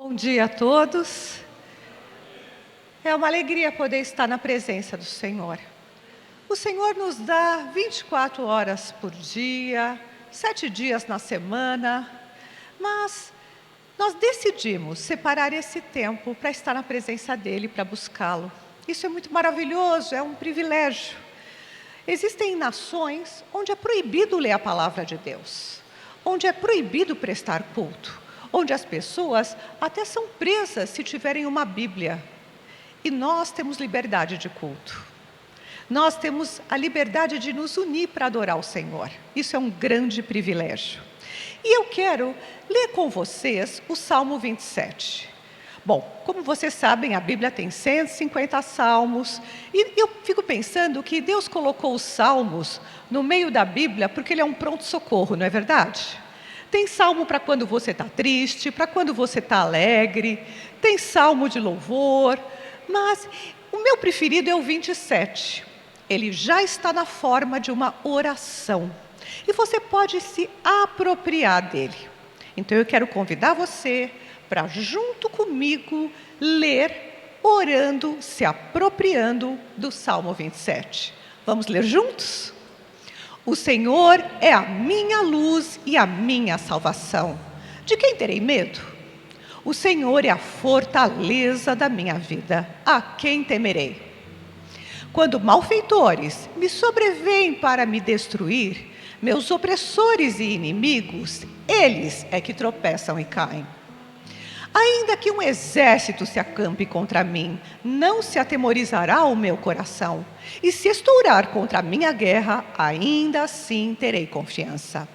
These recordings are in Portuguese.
Bom dia a todos. É uma alegria poder estar na presença do Senhor. O Senhor nos dá 24 horas por dia, 7 dias na semana, mas nós decidimos separar esse tempo para estar na presença dEle, para buscá-lo. Isso é muito maravilhoso, é um privilégio. Existem nações onde é proibido ler a palavra de Deus, onde é proibido prestar culto, onde as pessoas até são presas se tiverem uma Bíblia. E nós temos liberdade de culto. Nós temos a liberdade de nos unir para adorar o Senhor. Isso é um grande privilégio. E eu quero ler com vocês o Salmo 27. Bom, como vocês sabem, a Bíblia tem 150 salmos. E eu fico pensando que Deus colocou os salmos no meio da Bíblia porque Ele é um pronto-socorro, não é verdade? Tem salmo para quando você está triste, para quando você está alegre, tem salmo de louvor, mas o meu preferido é o 27. Ele já está na forma de uma oração e você pode se apropriar dele. Então eu quero convidar você para junto comigo ler, orando, se apropriando do Salmo 27. Vamos ler juntos? O Senhor é a minha luz e a minha salvação. De quem terei medo? O Senhor é a fortaleza da minha vida. A quem temerei? Quando malfeitores me sobrevêm para me destruir, meus opressores e inimigos, eles é que tropeçam e caem. Ainda que um exército se acampe contra mim, não se atemorizará o meu coração. E se estourar contra a minha guerra, ainda assim terei confiança.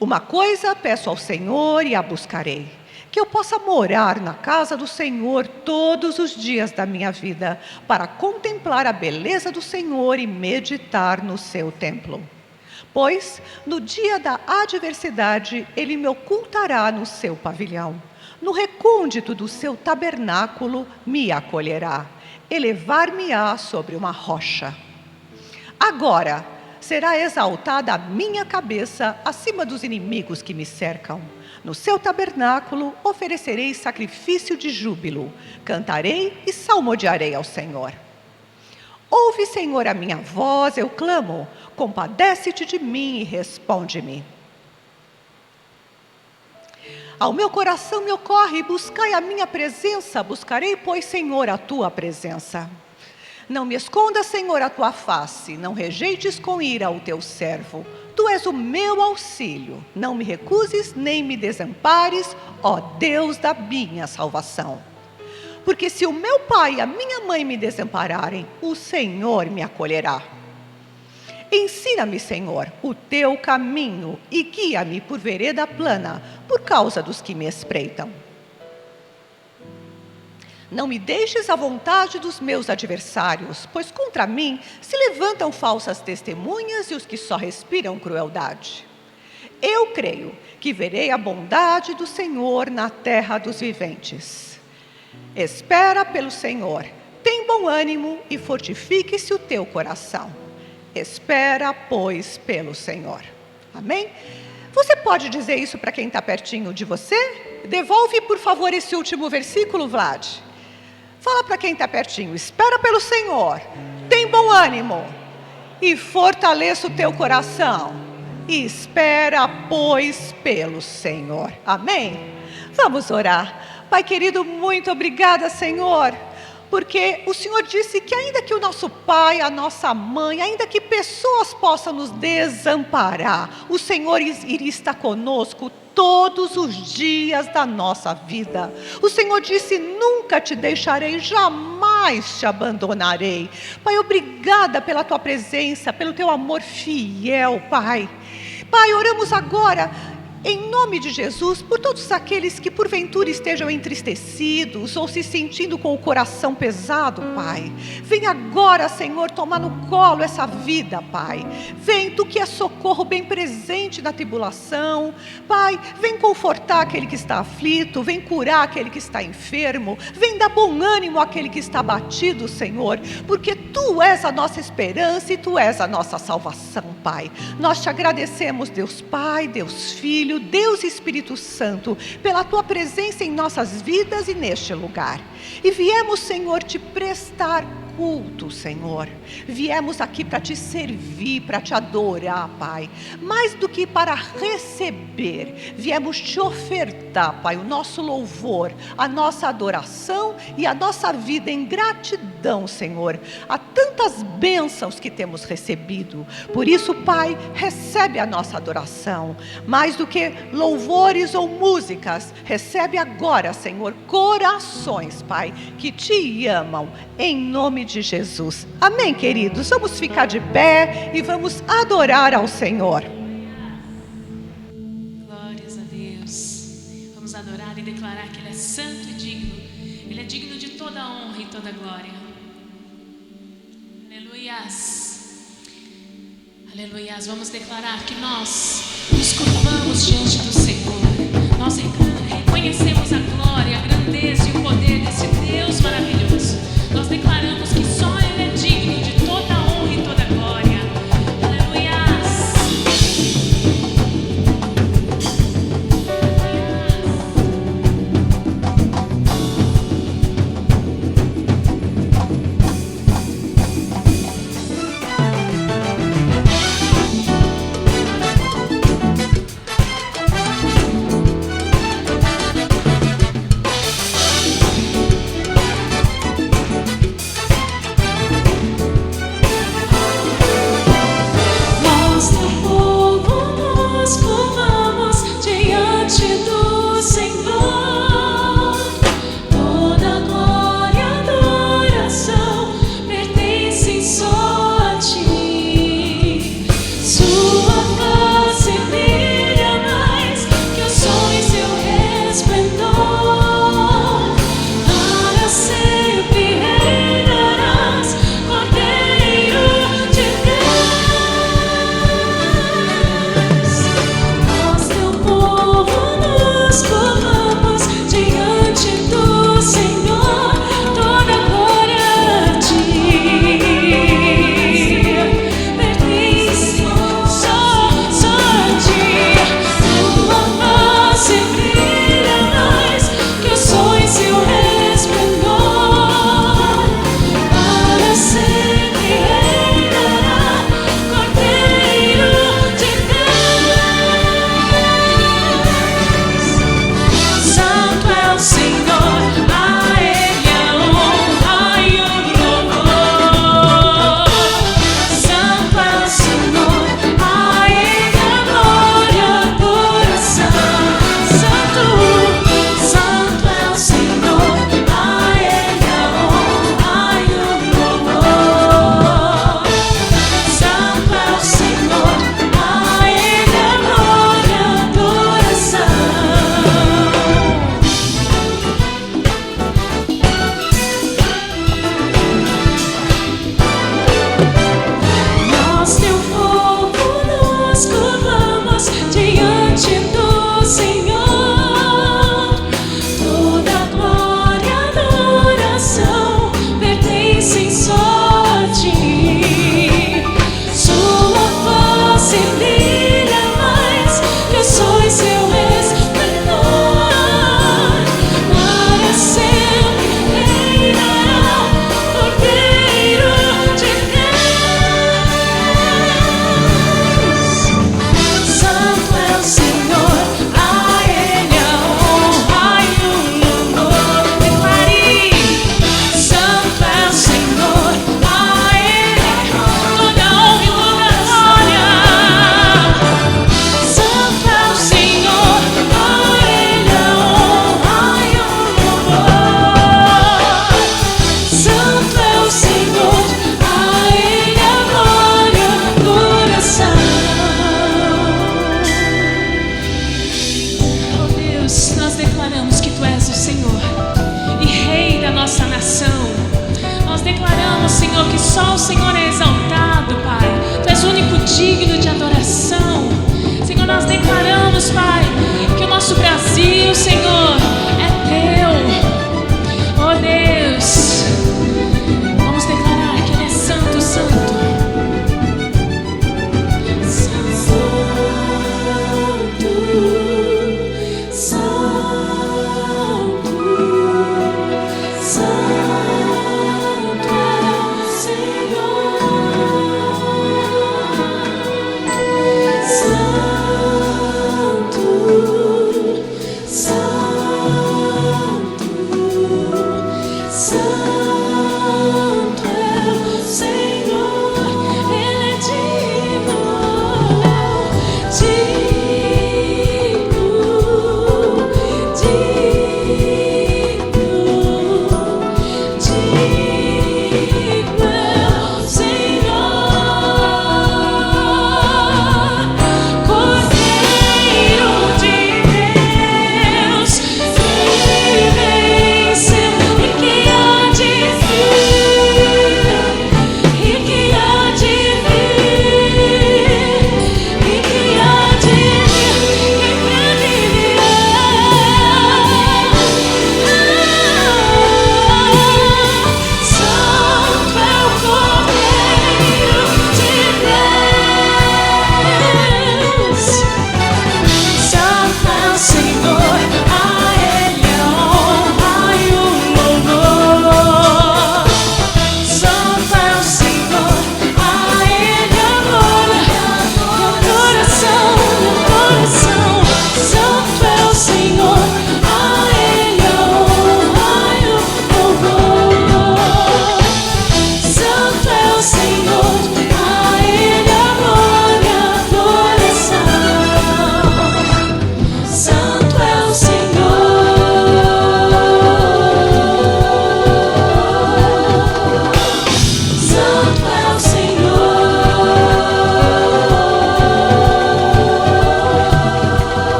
Uma coisa peço ao Senhor e a buscarei, que eu possa morar na casa do Senhor todos os dias da minha vida, para contemplar a beleza do Senhor e meditar no seu templo. Pois, no dia da adversidade, Ele me ocultará no seu pavilhão. No recôndito do seu tabernáculo me acolherá. Elevar-me-á sobre uma rocha. Agora será exaltada a minha cabeça acima dos inimigos que me cercam. No seu tabernáculo oferecerei sacrifício de júbilo. Cantarei e salmodiarei ao Senhor. Ouve, Senhor, a minha voz, eu clamo, compadece-te de mim e responde-me. Ao meu coração me ocorre, buscai a minha presença, buscarei, pois, Senhor, a tua presença. Não me escondas, Senhor, a tua face, não rejeites com ira o teu servo. Tu és o meu auxílio, não me recuses nem me desampares, ó Deus da minha salvação. Porque se o meu pai e a minha mãe me desampararem, o Senhor me acolherá. Ensina-me, Senhor, o teu caminho e guia-me por vereda plana, por causa dos que me espreitam. Não me deixes à vontade dos meus adversários, pois contra mim se levantam falsas testemunhas e os que só respiram crueldade. Eu creio que verei a bondade do Senhor na terra dos viventes. Espera pelo Senhor, tem bom ânimo e fortifique-se o teu coração. Espera, pois, pelo Senhor. Amém? Você pode dizer isso para quem está pertinho de você? Devolve, por favor, esse último versículo, Vlad. Fala para quem está pertinho, espera pelo Senhor, tem bom ânimo e fortaleça o teu coração. E espera, pois, pelo Senhor. Amém? Vamos orar. Pai querido, muito obrigada, Senhor, porque o Senhor disse que ainda que o nosso pai, a nossa mãe, ainda que pessoas possam nos desamparar, o Senhor iria estar conosco todos os dias da nossa vida. O Senhor disse, nunca te deixarei, jamais te abandonarei. Pai, obrigada pela tua presença, pelo teu amor fiel, Pai. Pai, oramos agora em nome de Jesus, por todos aqueles que porventura estejam entristecidos ou se sentindo com o coração pesado, Pai. Vem agora, Senhor, tomar no colo essa vida, Pai. Vem, Tu que é socorro bem presente na tribulação. Pai, vem confortar aquele que está aflito, vem curar aquele que está enfermo, vem dar bom ânimo àquele que está abatido, Senhor, porque Tu és a nossa esperança e Tu és a nossa salvação, Pai. Nós Te agradecemos, Deus Pai, Deus Filho, Filho, Deus e Espírito Santo, pela tua presença em nossas vidas e neste lugar. E viemos, Senhor, te prestar culto, Senhor. Viemos aqui para te servir, para te adorar, Pai. Mais do que para receber, viemos te ofertar, Pai, o nosso louvor, a nossa adoração e a nossa vida em gratidão, Senhor, a tantas bênçãos que temos recebido. Por isso, Pai, recebe a nossa adoração. Mais do que louvores ou músicas, recebe agora, Senhor, corações, Pai, que te amam, em nome de Jesus. Amém, queridos? Vamos ficar de pé e vamos adorar ao Senhor. Glórias a Deus. Vamos adorar e declarar que Ele é santo e digno. Ele é digno de toda honra e toda glória. Aleluias. Aleluias. Vamos declarar que nós nos curvamos diante do Senhor. Nós reconhecemos a glória, a grandeza e o poder desse Deus maravilhoso. Nós declaramos que só Ele é digno de toda a honra e toda a glória. Aleluias.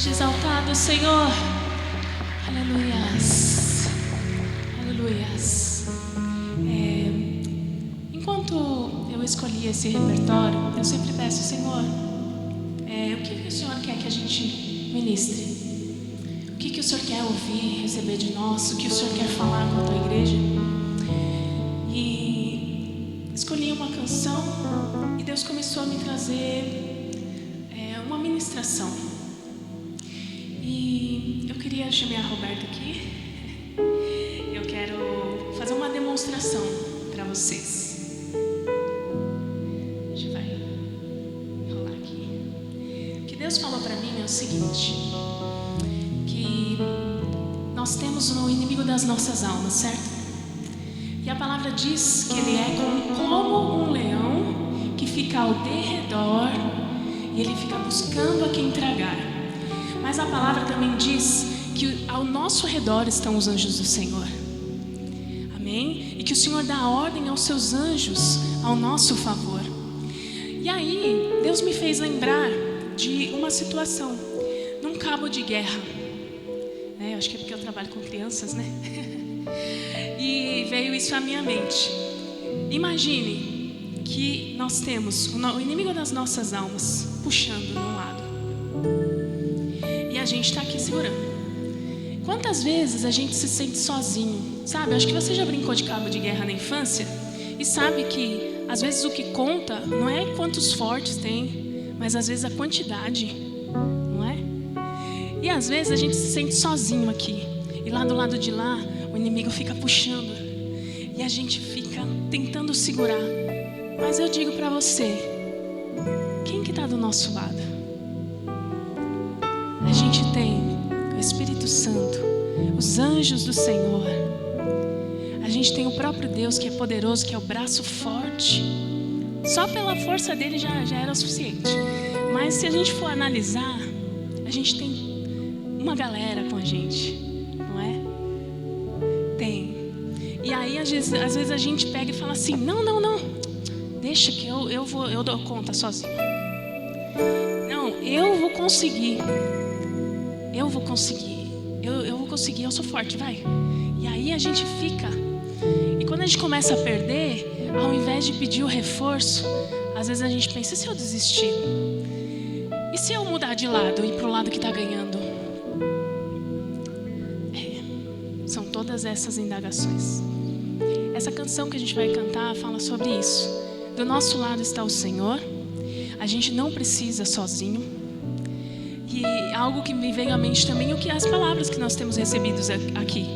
Seja exaltado, Senhor. Aleluias. Aleluias. Enquanto eu escolhi esse repertório, eu sempre peço, Senhor, o que o Senhor quer que a gente ministre? O que o Senhor quer ouvir, receber de nós? O que o Senhor quer falar com a tua igreja? E escolhi uma canção e Deus começou a me trazer uma ministração. E eu queria chamar a Roberta aqui. Eu quero fazer uma demonstração para vocês. A gente vai rolar aqui. O que Deus falou para mim é o seguinte: que nós temos um inimigo das nossas almas, certo? E a palavra diz que ele é como um leão que fica ao derredor e ele fica buscando a quem tragar. Mas a palavra também diz que ao nosso redor estão os anjos do Senhor. Amém? E que o Senhor dá ordem aos seus anjos ao nosso favor. E aí, Deus me fez lembrar de uma situação num cabo de guerra. Acho que é porque eu trabalho com crianças, né? E veio isso à minha mente. Imagine que nós temos o inimigo das nossas almas puxando num lado. E a gente está aqui segurando. Quantas vezes a gente se sente sozinho, sabe? Acho que você já brincou de cabo de guerra na infância e sabe que às vezes o que conta não é quantos fortes tem, mas às vezes a quantidade, não é? E às vezes a gente se sente sozinho aqui e lá do lado de lá o inimigo fica puxando e a gente fica tentando segurar. Mas eu digo para você, quem que está do nosso lado? A gente tem o Espírito Santo, os anjos do Senhor. A gente tem o próprio Deus que é poderoso, que é o braço forte. Só pela força dele já era o suficiente. Mas se a gente for analisar, a gente tem uma galera com a gente, não é? Tem. E aí às vezes a gente pega e fala assim, não, deixa que eu dou conta sozinho. Não, eu vou conseguir, eu sou forte, vai. E aí a gente fica, e quando a gente começa a perder, ao invés de pedir o reforço, às vezes a gente pensa, e se eu desistir? E se eu mudar de lado e ir pro lado que está ganhando? São todas essas indagações. Essa canção que a gente vai cantar fala sobre isso. Do nosso lado está o Senhor, a gente não precisa sozinho. E algo que me veio à mente também, as palavras que nós temos recebidos aqui.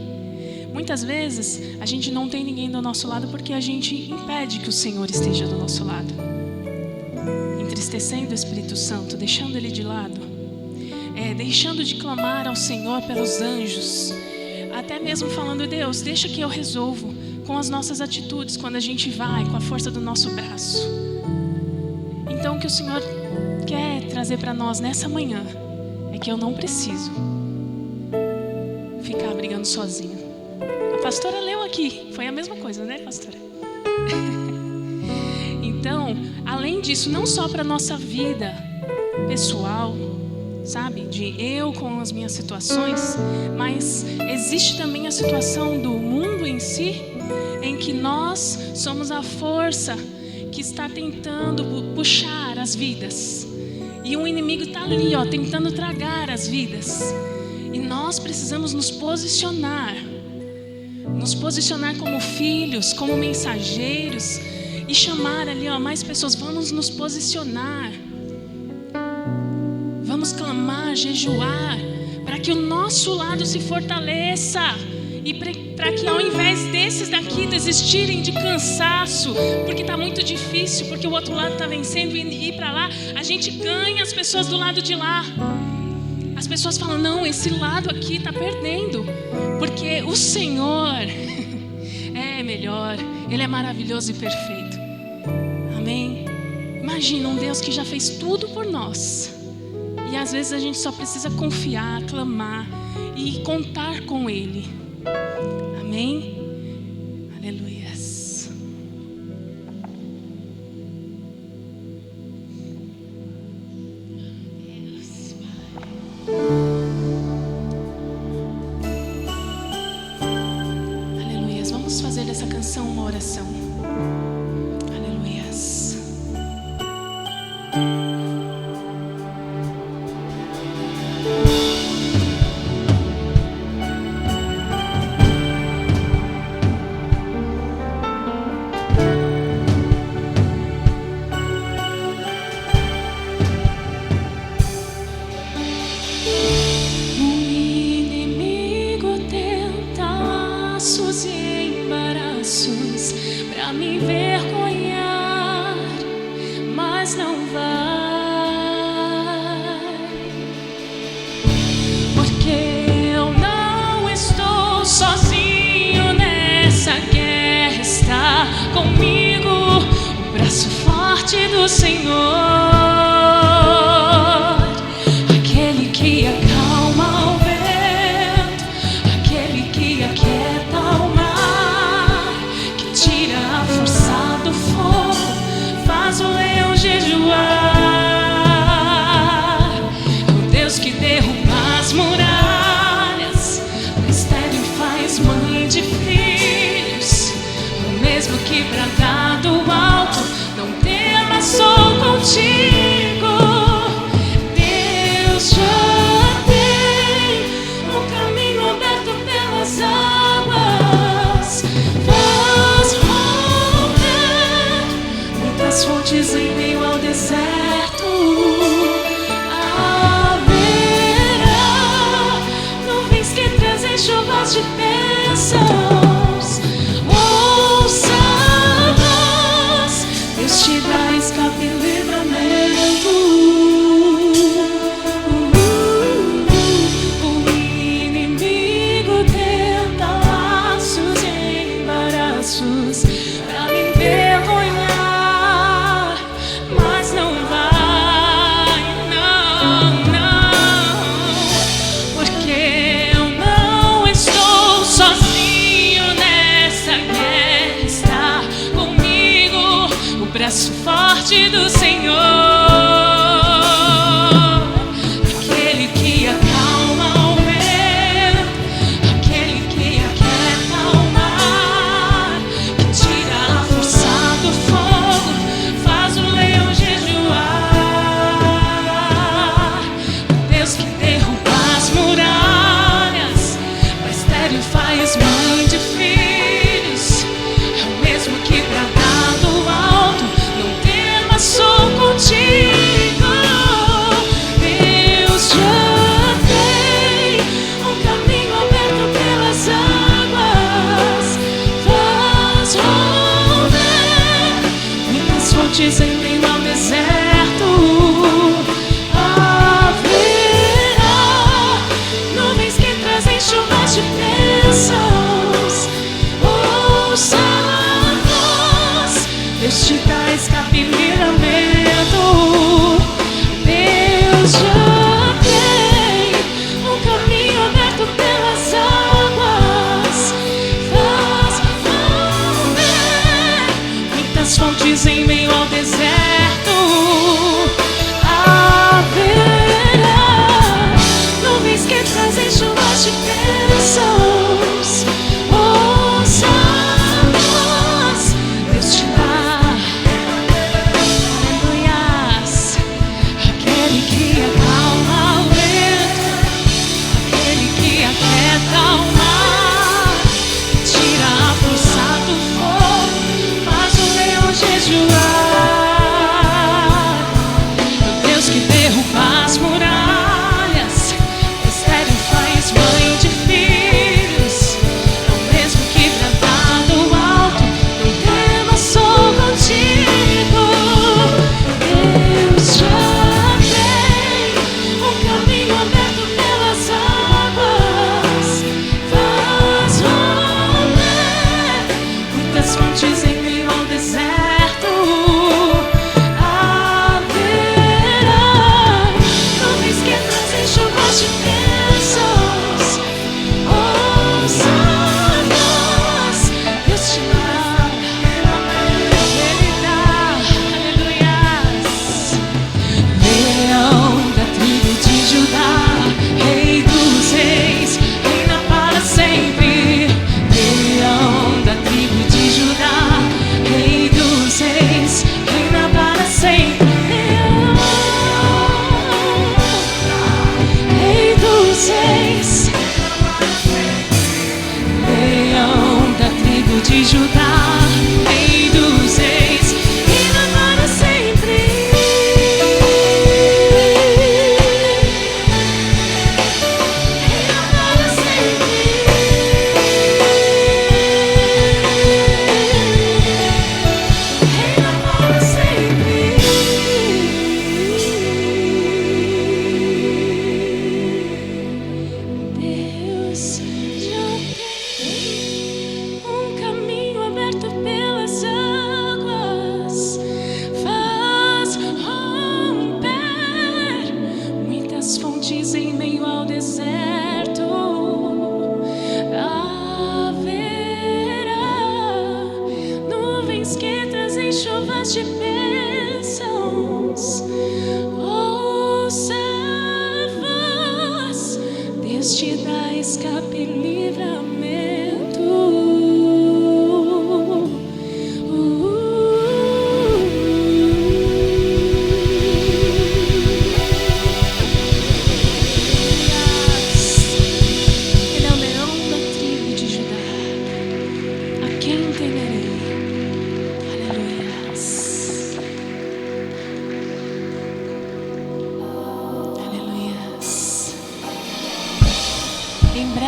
Muitas vezes a gente não tem ninguém do nosso lado porque a gente impede que o Senhor esteja do nosso lado, entristecendo o Espírito Santo, deixando Ele de lado, deixando de clamar ao Senhor pelos anjos, até mesmo falando, Deus, deixa que eu resolvo com as nossas atitudes, quando a gente vai, com a força do nosso braço. Então o que o Senhor quer trazer para nós nessa manhã é que eu não preciso ficar brigando sozinho. A pastora leu aqui, foi a mesma coisa, né, pastora? Então, além disso, não só para a nossa vida pessoal, sabe, de eu com as minhas situações, mas existe também a situação do mundo em si, em que nós somos a força que está tentando puxar as vidas. E um inimigo está ali, tentando tragar as vidas. E nós precisamos nos posicionar como filhos, como mensageiros, e chamar ali, mais pessoas. Vamos nos posicionar. Vamos clamar, jejuar, para que o nosso lado se fortaleça. E para que ao invés desses daqui desistirem de cansaço, porque está muito difícil, porque o outro lado está vencendo, e ir para lá, a gente ganha as pessoas do lado de lá. As pessoas falam, não, esse lado aqui está perdendo, porque o Senhor é melhor, Ele é maravilhoso e perfeito. Amém? Imagina um Deus que já fez tudo por nós. E às vezes a gente só precisa confiar, clamar e contar com Ele. Amém? Aleluias. Deus, Pai. dessa canção uma oração. Aleluias. Pra me envergonhar, mas não vai, porque eu não estou sozinho nessa guerra. Está comigo o braço forte do Senhor, aquele que acalma o vento, aquele que aquieta o mar, tira a força do fogo, faz o leão jejuar. É o Deus que derruba as muralhas, o estéril faz mãe de filhos, o mesmo que bradar do alto, não temas, sou contigo. Deus já tem um caminho aberto pelas águas, as fontes em meio ao deserto. Haverá nuvens que trazem chuvas de bênçãos. Ouça a voz, Deus te dá escape e livramento. O inimigo tenta laços e embaraços pra me envergonhar, mas não vai, não, porque eu não estou sozinho nessa guerra. Está comigo o braço forte do Senhor, aquele que acalma o vento, aquele que aquieta o mar, que tira a força do fogo, faz o leão jejuar. O Deus que derruba as muralhas, o estéril faz mãe de filhos, é o mesmo que bradar do alto, não temas, sou contigo.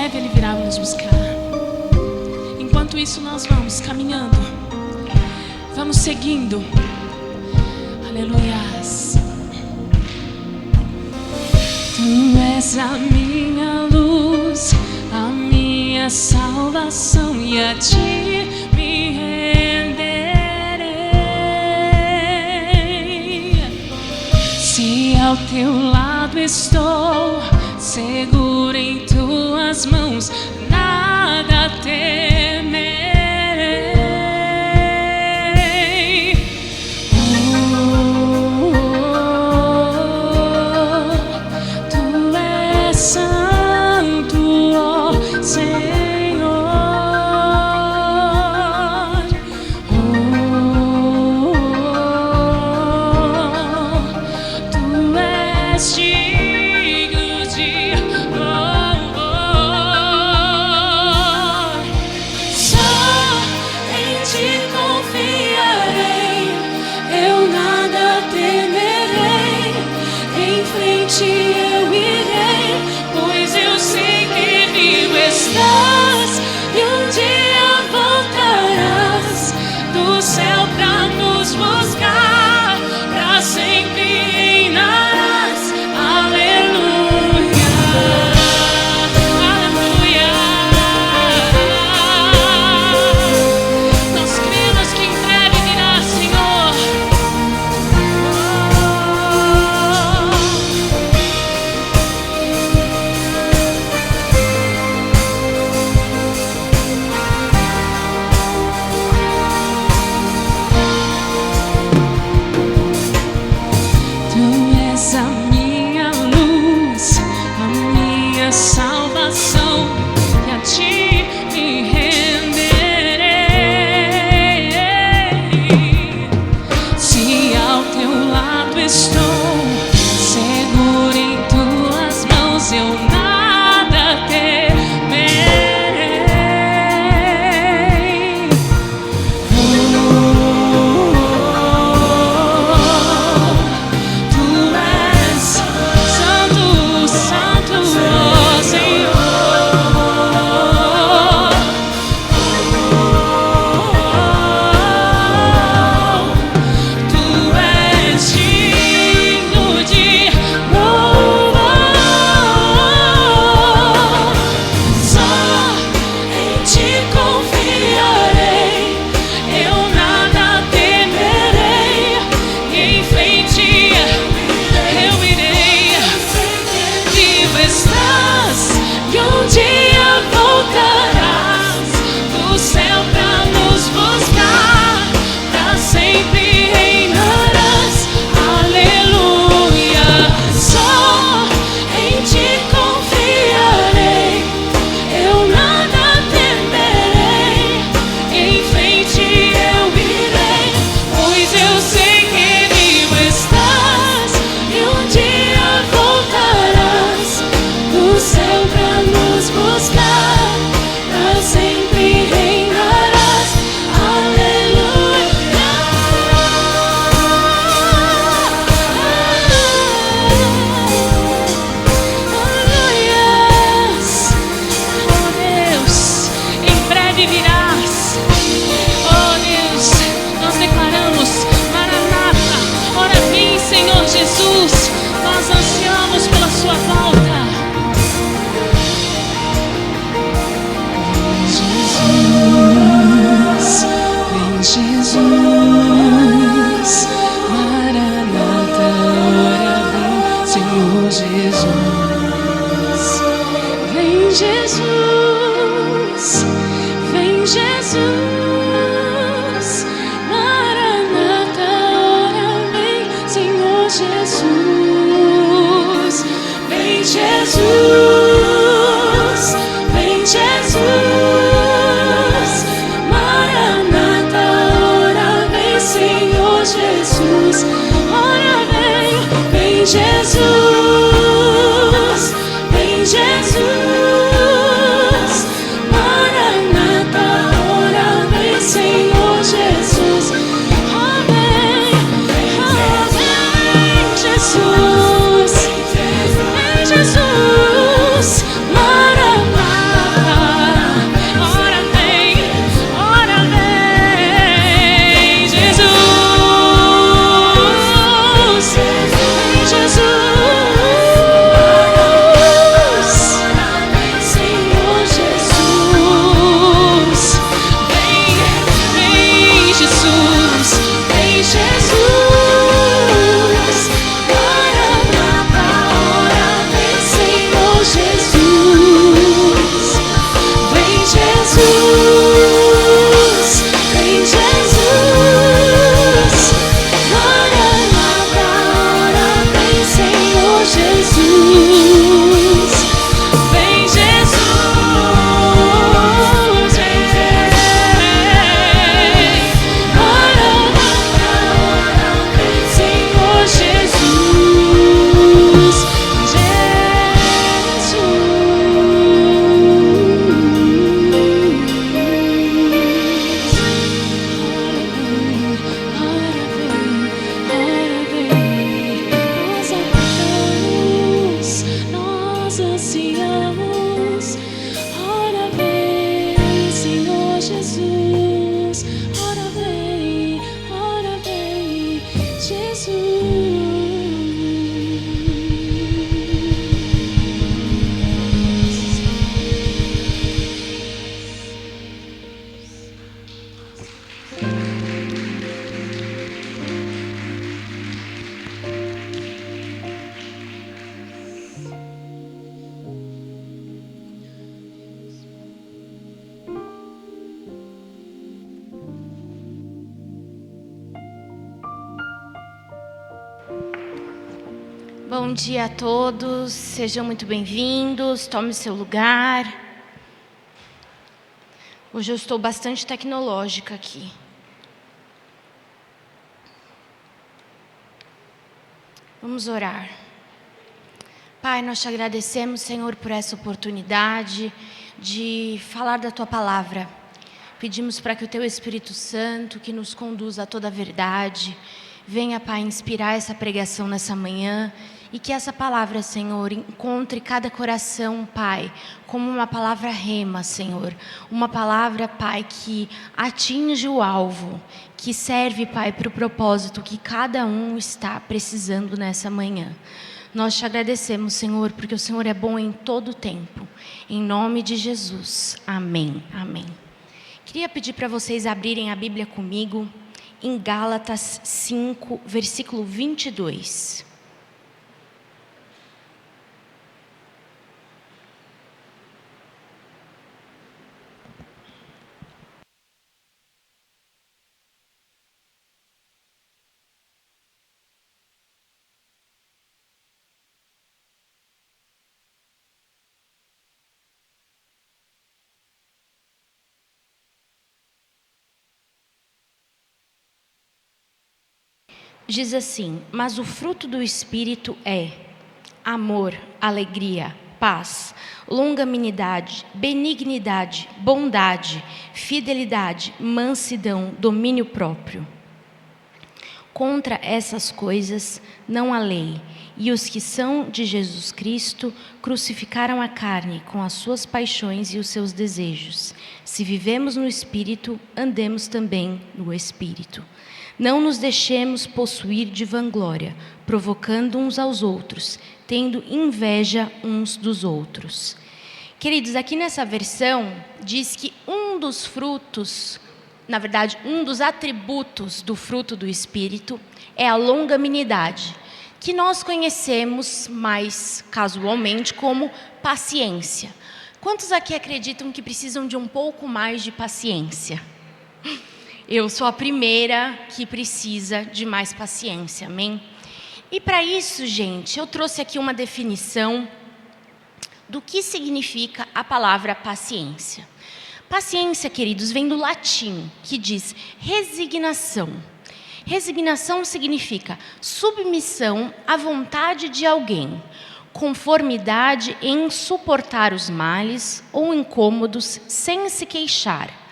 breve Ele virá nos buscar. Enquanto isso, nós vamos caminhando, vamos seguindo. Aleluias. Tu és a minha luz, a minha salvação, e a ti me renderei. Se ao teu lado estou, seguro em tuas mãos, nada temerei. Tu és santo, ó Senhor. Tu és digno de louvor. Só em ti confiarei, eu nada temerei. Em frente eu irei, pois eu sei que vivo estás, e um dia voltarás do céu pra nos buscar, pra sempre reinarás. Aleluia, aleluia. Nós cremos que em breve virá, Senhor. Tu és a minha luz, a minha salvação, e a ti me renderei. Se ao teu lado estou, seguro em tuas mãos, eu nada temerei. Tu és santo, santo, ó Senhor. Tu és digno de louvor. Só em ti confiarei, eu nada temerei. Em frente eu irei, vivo estás, e um dia voltarás do céu pra nos buscar, pra sempre reinarás. Aleluia. Só em ti confiarei, eu nada temerei. Em frente eu irei, pois eu sei que vivo estás, e um dia voltarás do céu pra nos buscar, pra sempre reinarás. Aleluia. Aleluias. Oh Deus, em breve virás. Oh Deus, nós declaramos: Maranata, ora vem, Senhor Jesus. Nós ansiamos pela sua volta. Jesus, Maranata, ora vem, Senhor Jesus. Vem Jesus, vem Jesus. Maranata, ora vem, Senhor Jesus. Vem Jesus, vem Jesus. Maranata, ora vem, Senhor Jesus. Ora vem, vem Jesus, vem Jesus. Maranata, ora vem, Senhor Jesus. Ora vem, Jesus. Bom dia a todos, sejam muito bem-vindos, tome seu lugar. Hoje eu estou bastante tecnológica aqui. Vamos orar. Pai, nós te agradecemos, Senhor, por essa oportunidade de falar da Tua palavra. Pedimos para que o Teu Espírito Santo, que nos conduza a toda a verdade, venha, Pai, inspirar essa pregação nessa manhã e que essa palavra, Senhor, encontre cada coração, Pai, como uma palavra rema, Senhor. Uma palavra, Pai, que atinge o alvo, que serve, Pai, para o propósito que cada um está precisando nessa manhã. Nós te agradecemos, Senhor, porque o Senhor é bom em todo o tempo. Em nome de Jesus. Amém. Amém. Queria pedir para vocês abrirem a Bíblia comigo em Gálatas 5, versículo 22. Diz assim: mas o fruto do Espírito é amor, alegria, paz, longanimidade, benignidade, bondade, fidelidade, mansidão, domínio próprio. Contra essas coisas não há lei, e os que são de Jesus Cristo crucificaram a carne com as suas paixões e os seus desejos. Se vivemos no Espírito, andemos também no Espírito. Não nos deixemos possuir de vanglória, provocando uns aos outros, tendo inveja uns dos outros. Queridos, aqui nessa versão diz que um dos frutos, na verdade, um dos atributos do fruto do Espírito é a longanimidade, que nós conhecemos mais casualmente como paciência. Quantos aqui acreditam que precisam de um pouco mais de paciência? Eu sou a primeira que precisa de mais paciência, amém? E para isso, gente, eu trouxe aqui uma definição do que significa a palavra paciência. Paciência, queridos, vem do latim, que diz resignação. Resignação significa submissão à vontade de alguém, conformidade em suportar os males ou incômodos sem se queixar,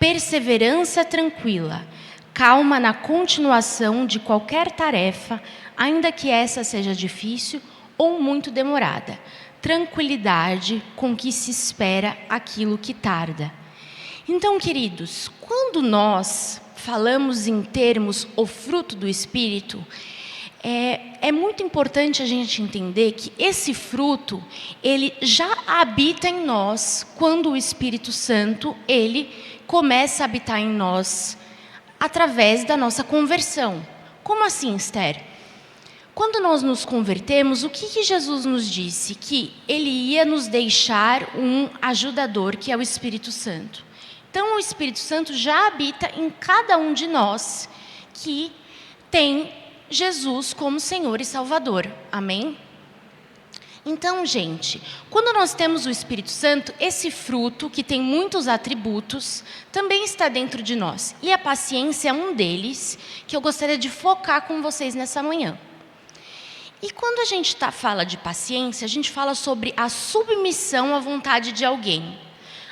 perseverança tranquila, calma na continuação de qualquer tarefa, ainda que essa seja difícil ou muito demorada, tranquilidade com que se espera aquilo que tarda. Então, queridos, quando nós falamos em termos o fruto do Espírito, é muito importante a gente entender que esse fruto, ele já habita em nós quando o Espírito Santo, ele começa a habitar em nós através da nossa conversão. Como assim, Esther? Quando nós nos convertemos, o que Jesus nos disse? Que Ele ia nos deixar um ajudador, que é o Espírito Santo. Então, o Espírito Santo já habita em cada um de nós que tem Jesus como Senhor e Salvador. Amém? Então, gente, quando nós temos o Espírito Santo, esse fruto, que tem muitos atributos, também está dentro de nós. E a paciência é um deles, que eu gostaria de focar com vocês nessa manhã. E quando a gente fala de paciência, a gente fala sobre a submissão à vontade de alguém.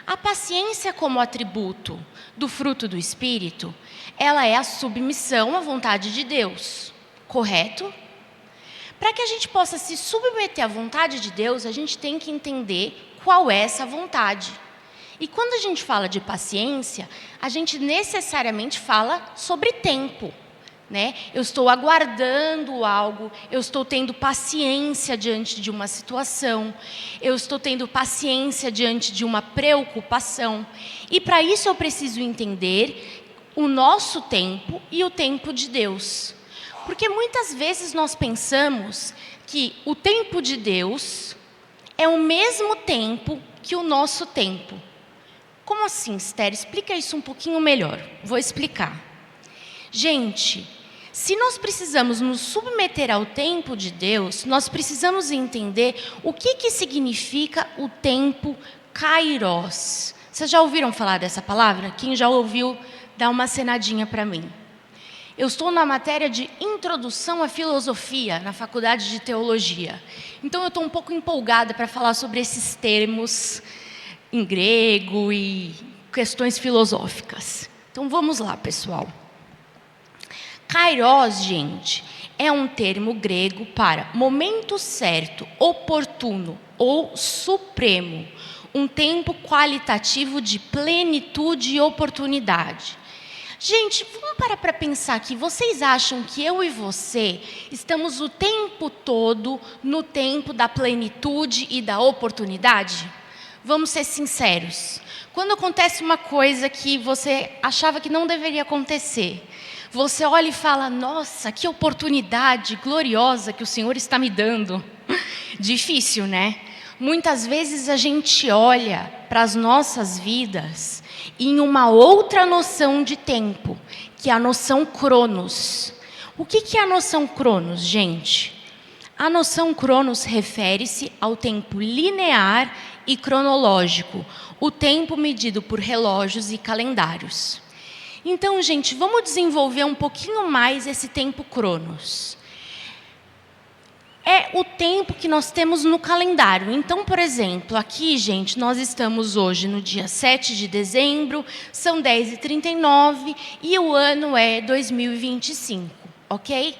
A paciência como atributo do fruto do Espírito, ela é a submissão à vontade de Deus, correto? Para que a gente possa se submeter à vontade de Deus, a gente tem que entender qual é essa vontade. E quando a gente fala de paciência, a gente necessariamente fala sobre tempo, né? Eu estou aguardando algo, eu estou tendo paciência diante de uma situação, eu estou tendo paciência diante de uma preocupação. E para isso eu preciso entender o nosso tempo e o tempo de Deus. Porque muitas vezes nós pensamos que o tempo de Deus é o mesmo tempo que o nosso tempo. Como assim, Esther? Explica isso um pouquinho melhor. Vou explicar. Gente, se nós precisamos nos submeter ao tempo de Deus, nós precisamos entender o que significa o tempo kairos. Vocês já ouviram falar dessa palavra? Quem já ouviu, dá uma acenadinha para mim. Eu estou na matéria de Introdução à Filosofia, na Faculdade de Teologia. Então, eu estou um pouco empolgada para falar sobre esses termos em grego e questões filosóficas. Então, vamos lá, pessoal. Kairos, gente, é um termo grego para momento certo, oportuno ou supremo. Um tempo qualitativo de plenitude e oportunidade. Gente, vamos parar para pensar aqui. Vocês acham que eu e você estamos o tempo todo no tempo da plenitude e da oportunidade? Vamos ser sinceros. Quando acontece uma coisa que você achava que não deveria acontecer, você olha e fala, nossa, que oportunidade gloriosa que o Senhor está me dando. Difícil, né? Muitas vezes a gente olha para as nossas vidas em uma outra noção de tempo, que é a noção cronos. O que é a noção cronos, gente? A noção cronos refere-se ao tempo linear e cronológico, o tempo medido por relógios e calendários. Então, gente, vamos desenvolver um pouquinho mais esse tempo cronos. É o tempo que nós temos no calendário. Então, por exemplo, aqui, gente, nós estamos hoje no dia 7 de dezembro, são 10h39 e o ano é 2025, ok?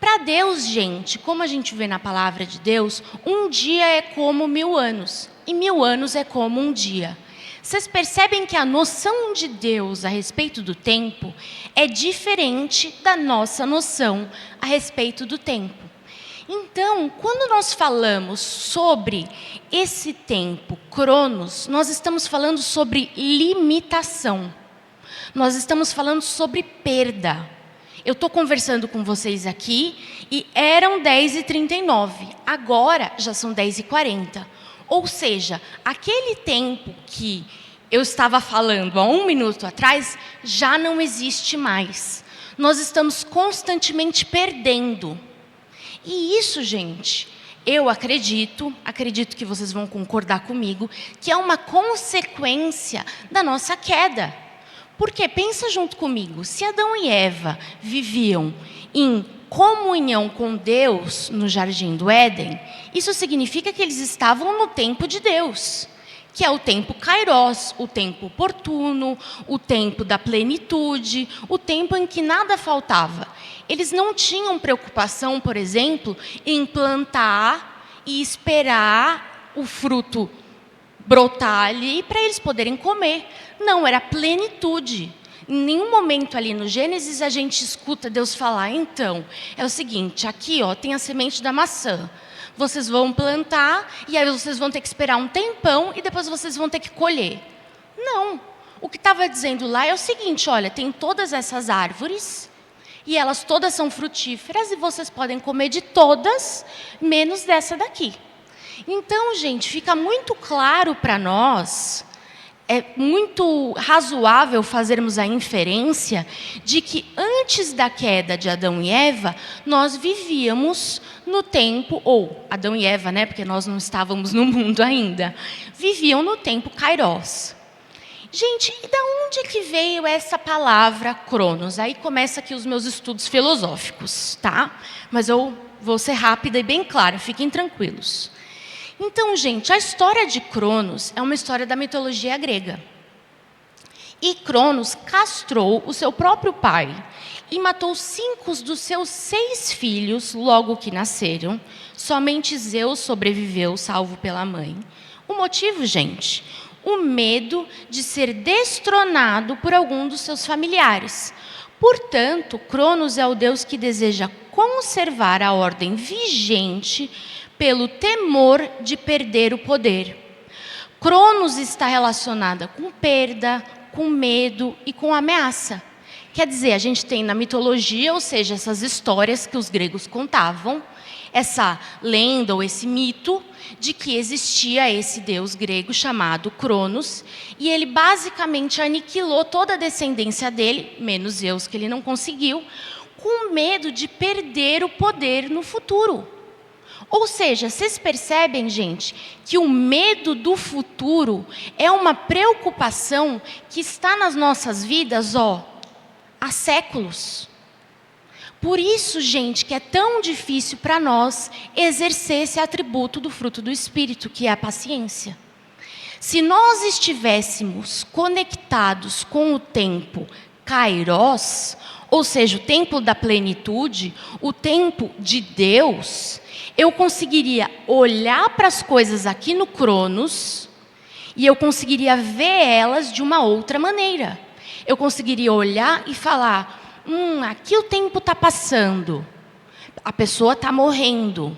Para Deus, gente, como a gente vê na palavra de Deus, um dia é como 1000 anos e 1000 anos é como um dia. Vocês percebem que a noção de Deus a respeito do tempo é diferente da nossa noção a respeito do tempo. Então, quando nós falamos sobre esse tempo, cronos, nós estamos falando sobre limitação. Nós estamos falando sobre perda. Eu estou conversando com vocês aqui e eram 10h39. Agora já são 10h40. Ou seja, aquele tempo que eu estava falando há 1 minuto atrás já não existe mais. Nós estamos constantemente perdendo. E isso, gente, eu acredito que vocês vão concordar comigo, que é uma consequência da nossa queda. Porque, pensa junto comigo, se Adão e Eva viviam em comunhão com Deus no Jardim do Éden, isso significa que eles estavam no tempo de Deus, que é o tempo kairos, o tempo oportuno, o tempo da plenitude, o tempo em que nada faltava. Eles não tinham preocupação, por exemplo, em plantar e esperar o fruto brotar ali para eles poderem comer. Não, era plenitude. Em nenhum momento ali no Gênesis a gente escuta Deus falar, então, é o seguinte, aqui ó, tem a semente da maçã. Vocês vão plantar e aí vocês vão ter que esperar um tempão e depois vocês vão ter que colher. Não. O que estava dizendo lá é o seguinte, olha, tem todas essas árvores e elas todas são frutíferas e vocês podem comer de todas, menos dessa daqui. Então, gente, fica muito claro para nós é muito razoável fazermos a inferência de que antes da queda de Adão e Eva, nós vivíamos no tempo, ou Adão e Eva, né, porque nós não estávamos no mundo ainda, viviam no tempo Kairos. Gente, e da onde que veio essa palavra Cronos? Aí começa aqui os meus estudos filosóficos, tá? Mas eu vou ser rápida e bem clara, fiquem tranquilos. Então, gente, a história de Cronos é uma história da mitologia grega. E Cronos castrou o seu próprio pai e matou 5 dos seus 6 filhos logo que nasceram. Somente Zeus sobreviveu, salvo pela mãe. O motivo, gente? O medo de ser destronado por algum dos seus familiares. Portanto, Cronos é o deus que deseja conservar a ordem vigente pelo temor de perder o poder. Cronos está relacionada com perda, com medo e com ameaça. Quer dizer, a gente tem na mitologia, ou seja, essas histórias que os gregos contavam, essa lenda ou esse mito de que existia esse deus grego chamado Cronos, e ele basicamente aniquilou toda a descendência dele, menos Zeus, que ele não conseguiu, com medo de perder o poder no futuro. Ou seja, vocês percebem, gente, que o medo do futuro é uma preocupação que está nas nossas vidas, há séculos. Por isso, gente, que é tão difícil para nós exercer esse atributo do fruto do Espírito, que é a paciência. Se nós estivéssemos conectados com o tempo Kairos, ou seja, o tempo da plenitude, o tempo de Deus, eu conseguiria olhar para as coisas aqui no Cronos e eu conseguiria ver elas de uma outra maneira. Eu conseguiria olhar e falar: aqui o tempo está passando, a pessoa está morrendo,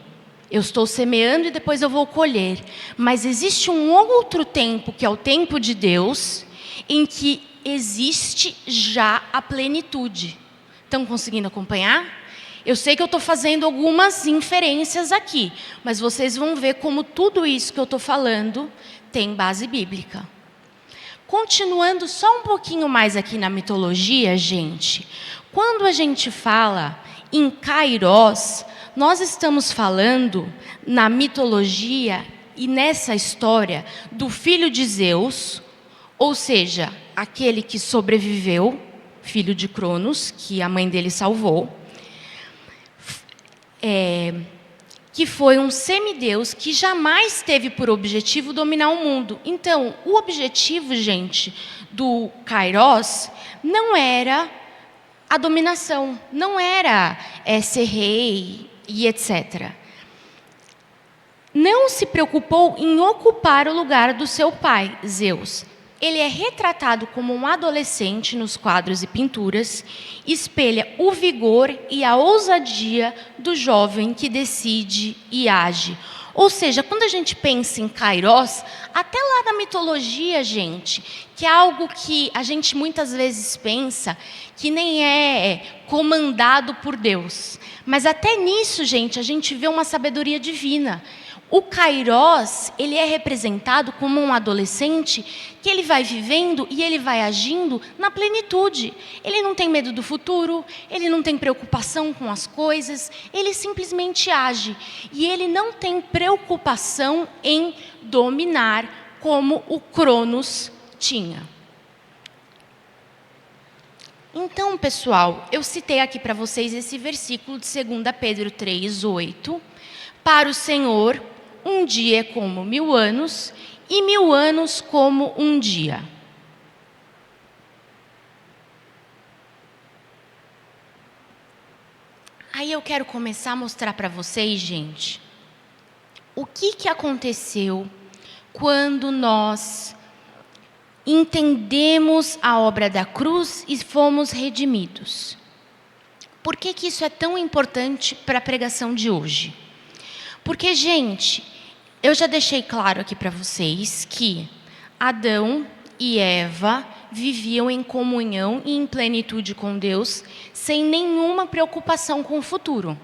eu estou semeando e depois eu vou colher. Mas existe um outro tempo, que é o tempo de Deus, em que existe já a plenitude. Estão conseguindo acompanhar? Eu sei que eu estou fazendo algumas inferências aqui, mas vocês vão ver como tudo isso que eu estou falando tem base bíblica. Continuando só um pouquinho mais aqui na mitologia, gente, quando a gente fala em Kairos, nós estamos falando na mitologia e nessa história do filho de Zeus, ou seja, aquele que sobreviveu, filho de Cronos, que a mãe dele salvou, que foi um semideus que jamais teve por objetivo dominar o mundo. Então, o objetivo, gente, do Kairos não era a dominação, não era ser rei e etc. Não se preocupou em ocupar o lugar do seu pai, Zeus. Ele é retratado como um adolescente nos quadros e pinturas, espelha o vigor e a ousadia do jovem que decide e age. Ou seja, quando a gente pensa em Kairos, até lá na mitologia, gente, que é algo que a gente muitas vezes pensa que nem é comandado por Deus. Mas até nisso, gente, a gente vê uma sabedoria divina. O Kairos, ele é representado como um adolescente que ele vai vivendo e ele vai agindo na plenitude. Ele não tem medo do futuro, ele não tem preocupação com as coisas, ele simplesmente age. E ele não tem preocupação em dominar como o Cronos tinha. Então, pessoal, eu citei aqui para vocês esse versículo de 2 Pedro 3:8. Para o Senhor, um dia é como 1000 anos, e 1000 anos como um dia. Aí eu quero começar a mostrar para vocês, gente, o que aconteceu quando nós entendemos a obra da cruz e fomos redimidos. Por que isso é tão importante para a pregação de hoje? Porque, gente, eu já deixei claro aqui para vocês que Adão e Eva viviam em comunhão e em plenitude com Deus, sem nenhuma preocupação com o futuro.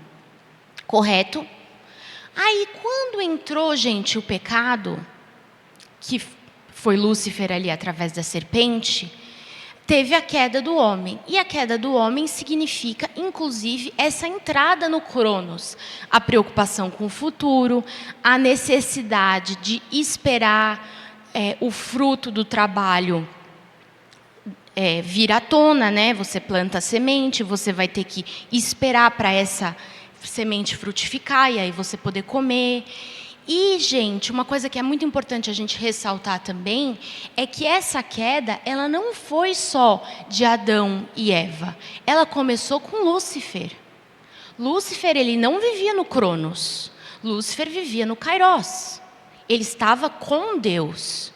Correto? Aí, quando entrou, gente, o pecado, que foi Lúcifer ali através da serpente, teve a queda do homem. E a queda do homem significa, inclusive, essa entrada no Cronos. A preocupação com o futuro, a necessidade de esperar o fruto do trabalho vir à tona, né? Você planta a semente, você vai ter que esperar para essa semente frutificar e aí você poder comer. E, gente, uma coisa que é muito importante a gente ressaltar também é que essa queda, ela não foi só de Adão e Eva. Ela começou com Lúcifer. Lúcifer, ele não vivia no Cronos. Lúcifer vivia no Kairos. Ele estava com Deus.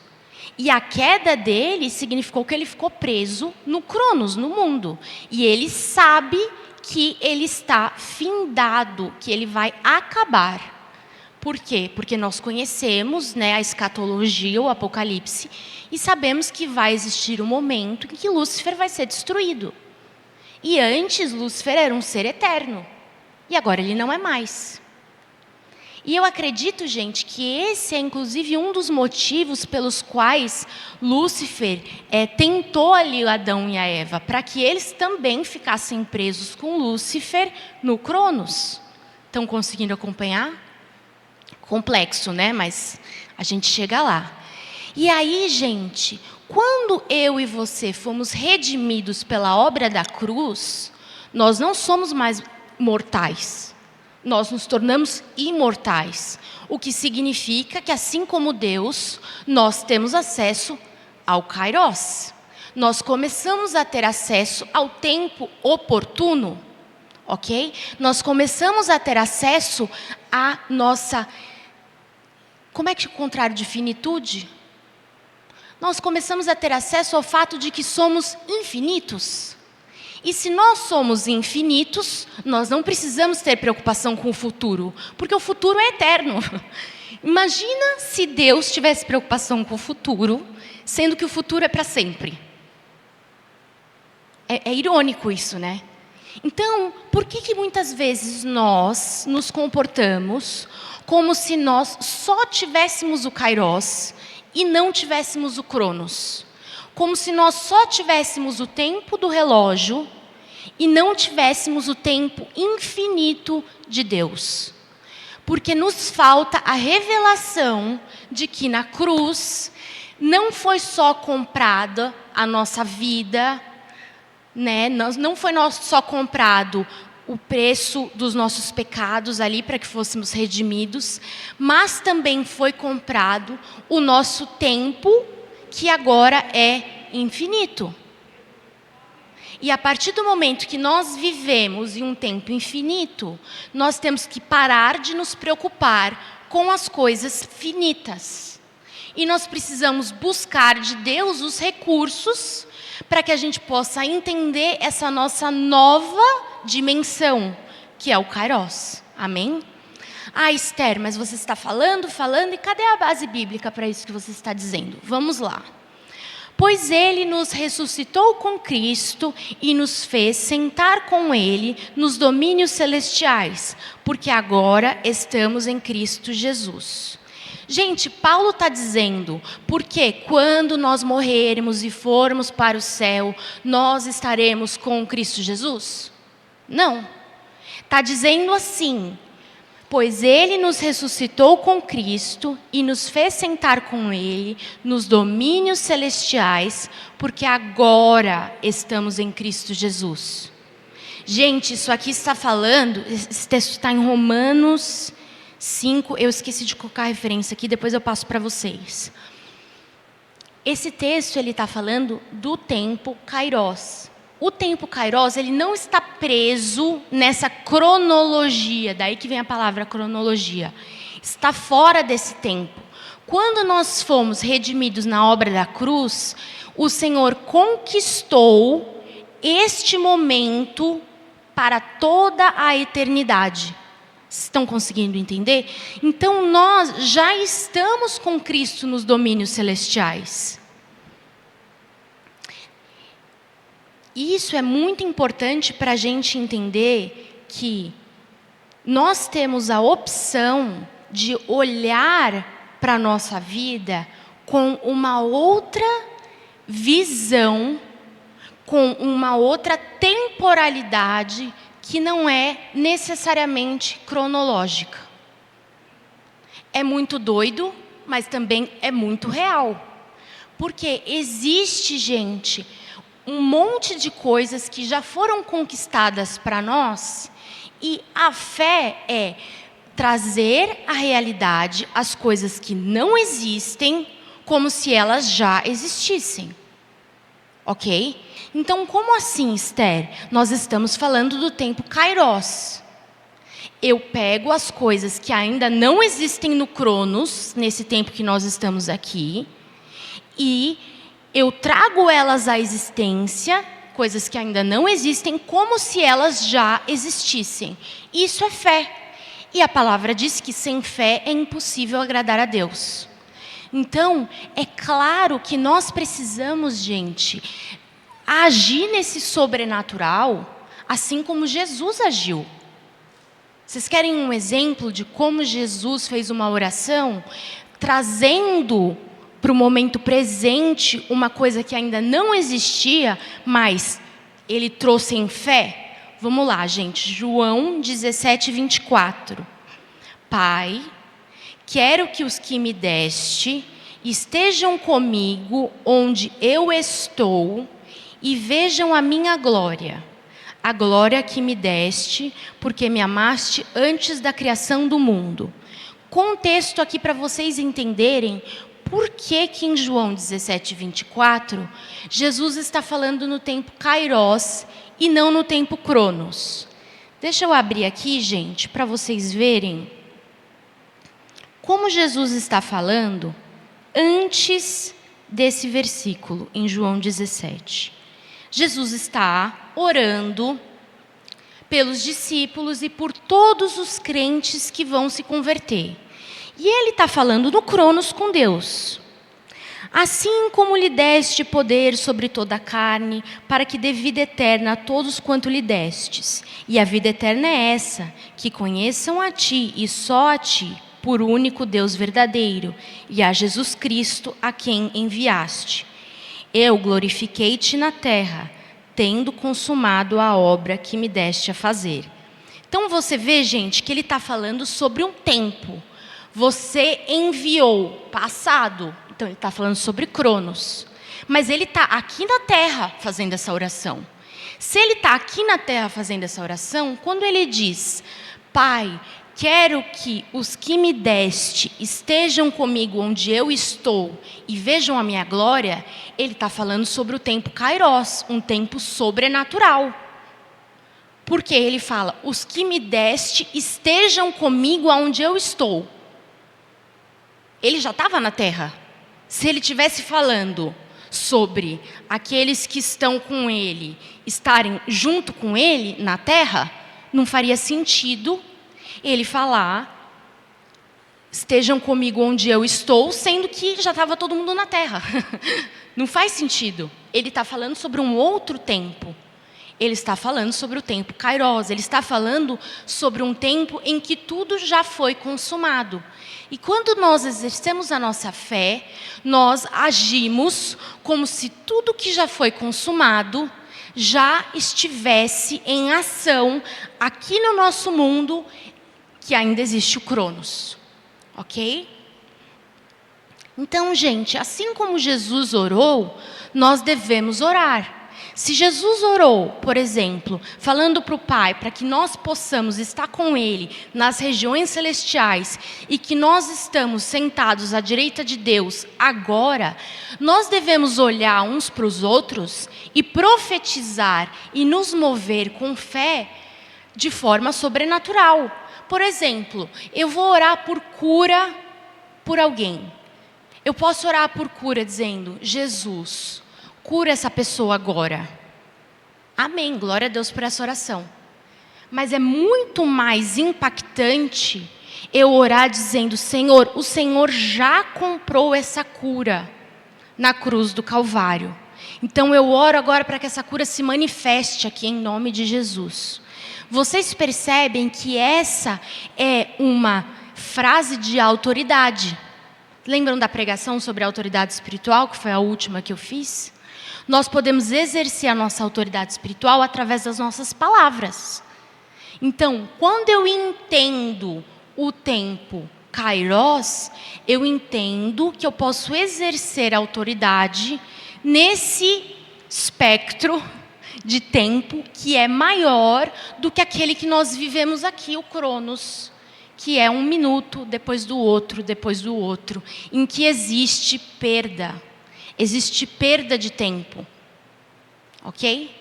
E a queda dele significou que ele ficou preso no Cronos, no mundo. E ele sabe que ele está findado, que ele vai acabar. Por quê? Porque nós conhecemos, né, a escatologia, o Apocalipse, e sabemos que vai existir um momento em que Lúcifer vai ser destruído. E antes, Lúcifer era um ser eterno. E agora ele não é mais. E eu acredito, gente, que esse é inclusive um dos motivos pelos quais Lúcifer tentou ali Adão e a Eva, para que eles também ficassem presos com Lúcifer no Cronos. Estão conseguindo acompanhar? Complexo, né? Mas a gente chega lá. E aí, gente, quando eu e você fomos redimidos pela obra da cruz, nós não somos mais mortais. Nós nos tornamos imortais. O que significa que, assim como Deus, nós temos acesso ao Kairos. Nós começamos a ter acesso ao tempo oportuno, ok? Nós começamos a ter acesso à nossa... Como é que é o contrário de finitude? Nós começamos a ter acesso ao fato de que somos infinitos. E se nós somos infinitos, nós não precisamos ter preocupação com o futuro, porque o futuro é eterno. Imagina se Deus tivesse preocupação com o futuro, sendo que o futuro é para sempre. É irônico isso, né? Então, por que muitas vezes nós nos comportamos como se nós só tivéssemos o Kairos e não tivéssemos o Cronos? Como se nós só tivéssemos o tempo do relógio e não tivéssemos o tempo infinito de Deus. Porque nos falta a revelação de que na cruz não foi só comprada a nossa vida, né? Não foi só comprado o preço dos nossos pecados ali para que fôssemos redimidos, mas também foi comprado o nosso tempo, que agora é infinito. E a partir do momento que nós vivemos em um tempo infinito, nós temos que parar de nos preocupar com as coisas finitas. E nós precisamos buscar de Deus os recursos para que a gente possa entender essa nossa nova dimensão, que é o Kairos. Amém? Ah, Esther, mas você está falando, e cadê a base bíblica para isso que você está dizendo? Vamos lá. Pois ele nos ressuscitou com Cristo e nos fez sentar com ele nos domínios celestiais, porque agora estamos em Cristo Jesus. Gente, Paulo está dizendo, porque quando nós morrermos e formos para o céu, nós estaremos com Cristo Jesus? Não. Está dizendo assim, pois ele nos ressuscitou com Cristo e nos fez sentar com ele nos domínios celestiais, porque agora estamos em Cristo Jesus. Gente, isso aqui está falando, esse texto está em Romanos 5, eu esqueci de colocar a referência aqui, depois eu passo para vocês. Esse texto, ele está falando do tempo Kairos. O tempo Kairos, ele não está preso nessa cronologia, daí que vem a palavra cronologia. Está fora desse tempo. Quando nós fomos redimidos na obra da cruz, o Senhor conquistou este momento para toda a eternidade. Estão conseguindo entender? Então, nós já estamos com Cristo nos domínios celestiais. Isso é muito importante para a gente entender que nós temos a opção de olhar para a nossa vida com uma outra visão, com uma outra temporalidade que não é necessariamente cronológica. É muito doido, mas também é muito real. Porque existe, gente, um monte de coisas que já foram conquistadas para nós, e a fé é trazer à realidade as coisas que não existem como se elas já existissem. Ok? Então, como assim, Esther? Nós estamos falando do tempo Kairos. Eu pego as coisas que ainda não existem no Cronos, nesse tempo que nós estamos aqui, e eu trago elas à existência, coisas que ainda não existem, como se elas já existissem. Isso é fé. E a palavra diz que sem fé é impossível agradar a Deus. Então, é claro que nós precisamos, gente, agir nesse sobrenatural, assim como Jesus agiu. Vocês querem um exemplo de como Jesus fez uma oração, trazendo para o momento presente uma coisa que ainda não existia, mas ele trouxe em fé? Vamos lá, gente. João 17, 24. Pai, quero que os que me deste estejam comigo onde eu estou e vejam a minha glória. A glória que me deste, porque me amaste antes da criação do mundo. Contexto aqui para vocês entenderem por que em João 17, 24, Jesus está falando no tempo Kairos e não no tempo Cronos. Deixa eu abrir aqui, gente, para vocês verem como Jesus está falando antes desse versículo, em João 17. Jesus está orando pelos discípulos e por todos os crentes que vão se converter. E ele está falando no Cronos com Deus. Assim como lhe deste poder sobre toda a carne, para que dê vida eterna a todos quanto lhe destes. E a vida eterna é essa, que conheçam a ti e só a ti, por único Deus verdadeiro, e a Jesus Cristo, a quem enviaste. Eu glorifiquei-te na terra, tendo consumado a obra que me deste a fazer. Então você vê, gente, que ele está falando sobre um tempo. Você enviou, passado. Então ele está falando sobre Cronos. Mas ele está aqui na terra fazendo essa oração. Se ele está aqui na terra fazendo essa oração, quando ele diz, Pai, quero que os que me deste estejam comigo onde eu estou e vejam a minha glória, ele está falando sobre o tempo Kairos, um tempo sobrenatural. Porque ele fala, os que me deste estejam comigo onde eu estou. Ele já estava na terra. Se ele estivesse falando sobre aqueles que estão com ele estarem junto com ele na terra, não faria sentido ele falar, estejam comigo onde eu estou, sendo que já estava todo mundo na terra. Não faz sentido. Ele está falando sobre um outro tempo. Ele está falando sobre o tempo Kairos. Ele está falando sobre um tempo em que tudo já foi consumado. E quando nós exercemos a nossa fé, nós agimos como se tudo que já foi consumado já estivesse em ação aqui no nosso mundo, que ainda existe o Cronos, ok? Então, gente, assim como Jesus orou, nós devemos orar. Se Jesus orou, por exemplo, falando para o Pai, para que nós possamos estar com Ele nas regiões celestiais e que nós estamos sentados à direita de Deus agora, nós devemos olhar uns para os outros e profetizar e nos mover com fé de forma sobrenatural. Por exemplo, eu vou orar por cura por alguém. Eu posso orar por cura dizendo, Jesus, cura essa pessoa agora. Amém, glória a Deus por essa oração. Mas é muito mais impactante eu orar dizendo, Senhor, o Senhor já comprou essa cura na cruz do Calvário. Então eu oro agora para que essa cura se manifeste aqui em nome de Jesus. Vocês percebem que essa é uma frase de autoridade. Lembram da pregação sobre a autoridade espiritual, que foi a última que eu fiz? Nós podemos exercer a nossa autoridade espiritual através das nossas palavras. Então, quando eu entendo o tempo Kairos, eu entendo que eu posso exercer a autoridade nesse espectro de tempo que é maior do que aquele que nós vivemos aqui, o Cronos, que é 1 minuto depois do outro, em que existe perda de tempo, ok?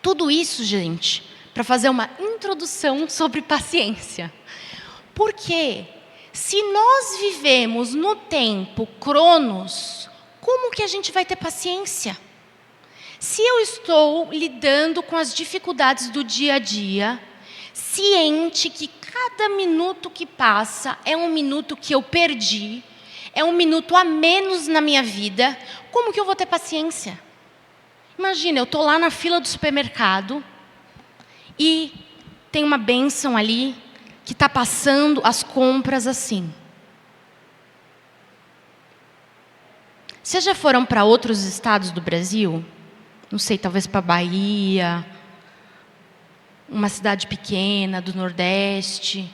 Tudo isso, gente, para fazer uma introdução sobre paciência. Porque se nós vivemos no tempo Cronos, como que a gente vai ter paciência? Se eu estou lidando com as dificuldades do dia a dia, ciente que cada minuto que passa é 1 minuto que eu perdi, é 1 minuto a menos na minha vida, como que eu vou ter paciência? Imagina, eu estou lá na fila do supermercado e tem uma bênção ali que está passando as compras assim. Vocês já foram para outros estados do Brasil? Não sei, talvez para Bahia, uma cidade pequena do Nordeste.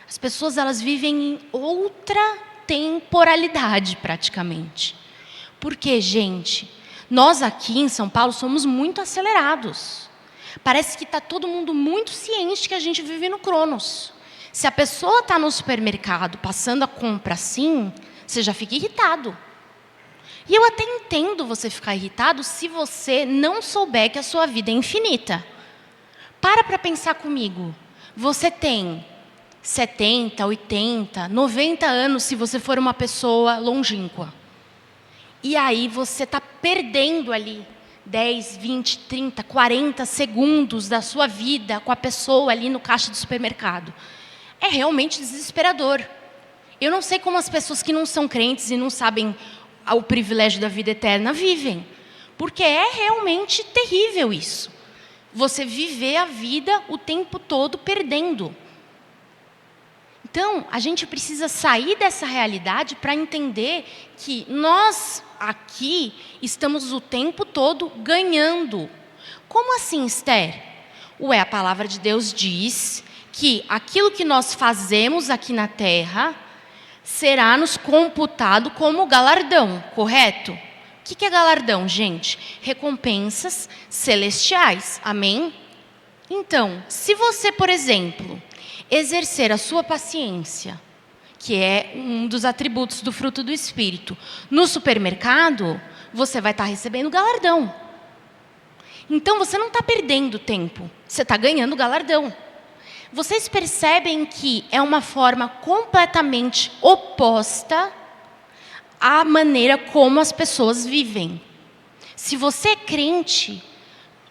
As pessoas, elas vivem em outra temporalidade praticamente. Porque, gente, nós aqui em São Paulo somos muito acelerados. Parece que está todo mundo muito ciente que a gente vive no Cronos. Se a pessoa está no supermercado passando a compra assim, você já fica irritado. E eu até entendo você ficar irritado se você não souber que a sua vida é infinita. Para pensar comigo. Você tem 70, 80, 90 anos se você for uma pessoa longínqua. E aí você está perdendo ali 10, 20, 30, 40 segundos da sua vida com a pessoa ali no caixa do supermercado. É realmente desesperador. Eu não sei como as pessoas que não são crentes e não sabem o privilégio da vida eterna vivem. Porque é realmente terrível isso. Você viver a vida o tempo todo perdendo. Então, a gente precisa sair dessa realidade para entender que nós aqui estamos o tempo todo ganhando. Como assim, Esther? A palavra de Deus diz que aquilo que nós fazemos aqui na terra será nos computado como galardão, correto? O que é galardão, gente? Recompensas celestiais, amém? Então, se você, por exemplo, exercer a sua paciência, que é um dos atributos do fruto do Espírito, no supermercado, você vai estar recebendo galardão. Então, você não está perdendo tempo, você está ganhando galardão. Vocês percebem que é uma forma completamente oposta à maneira como as pessoas vivem. Se você é crente,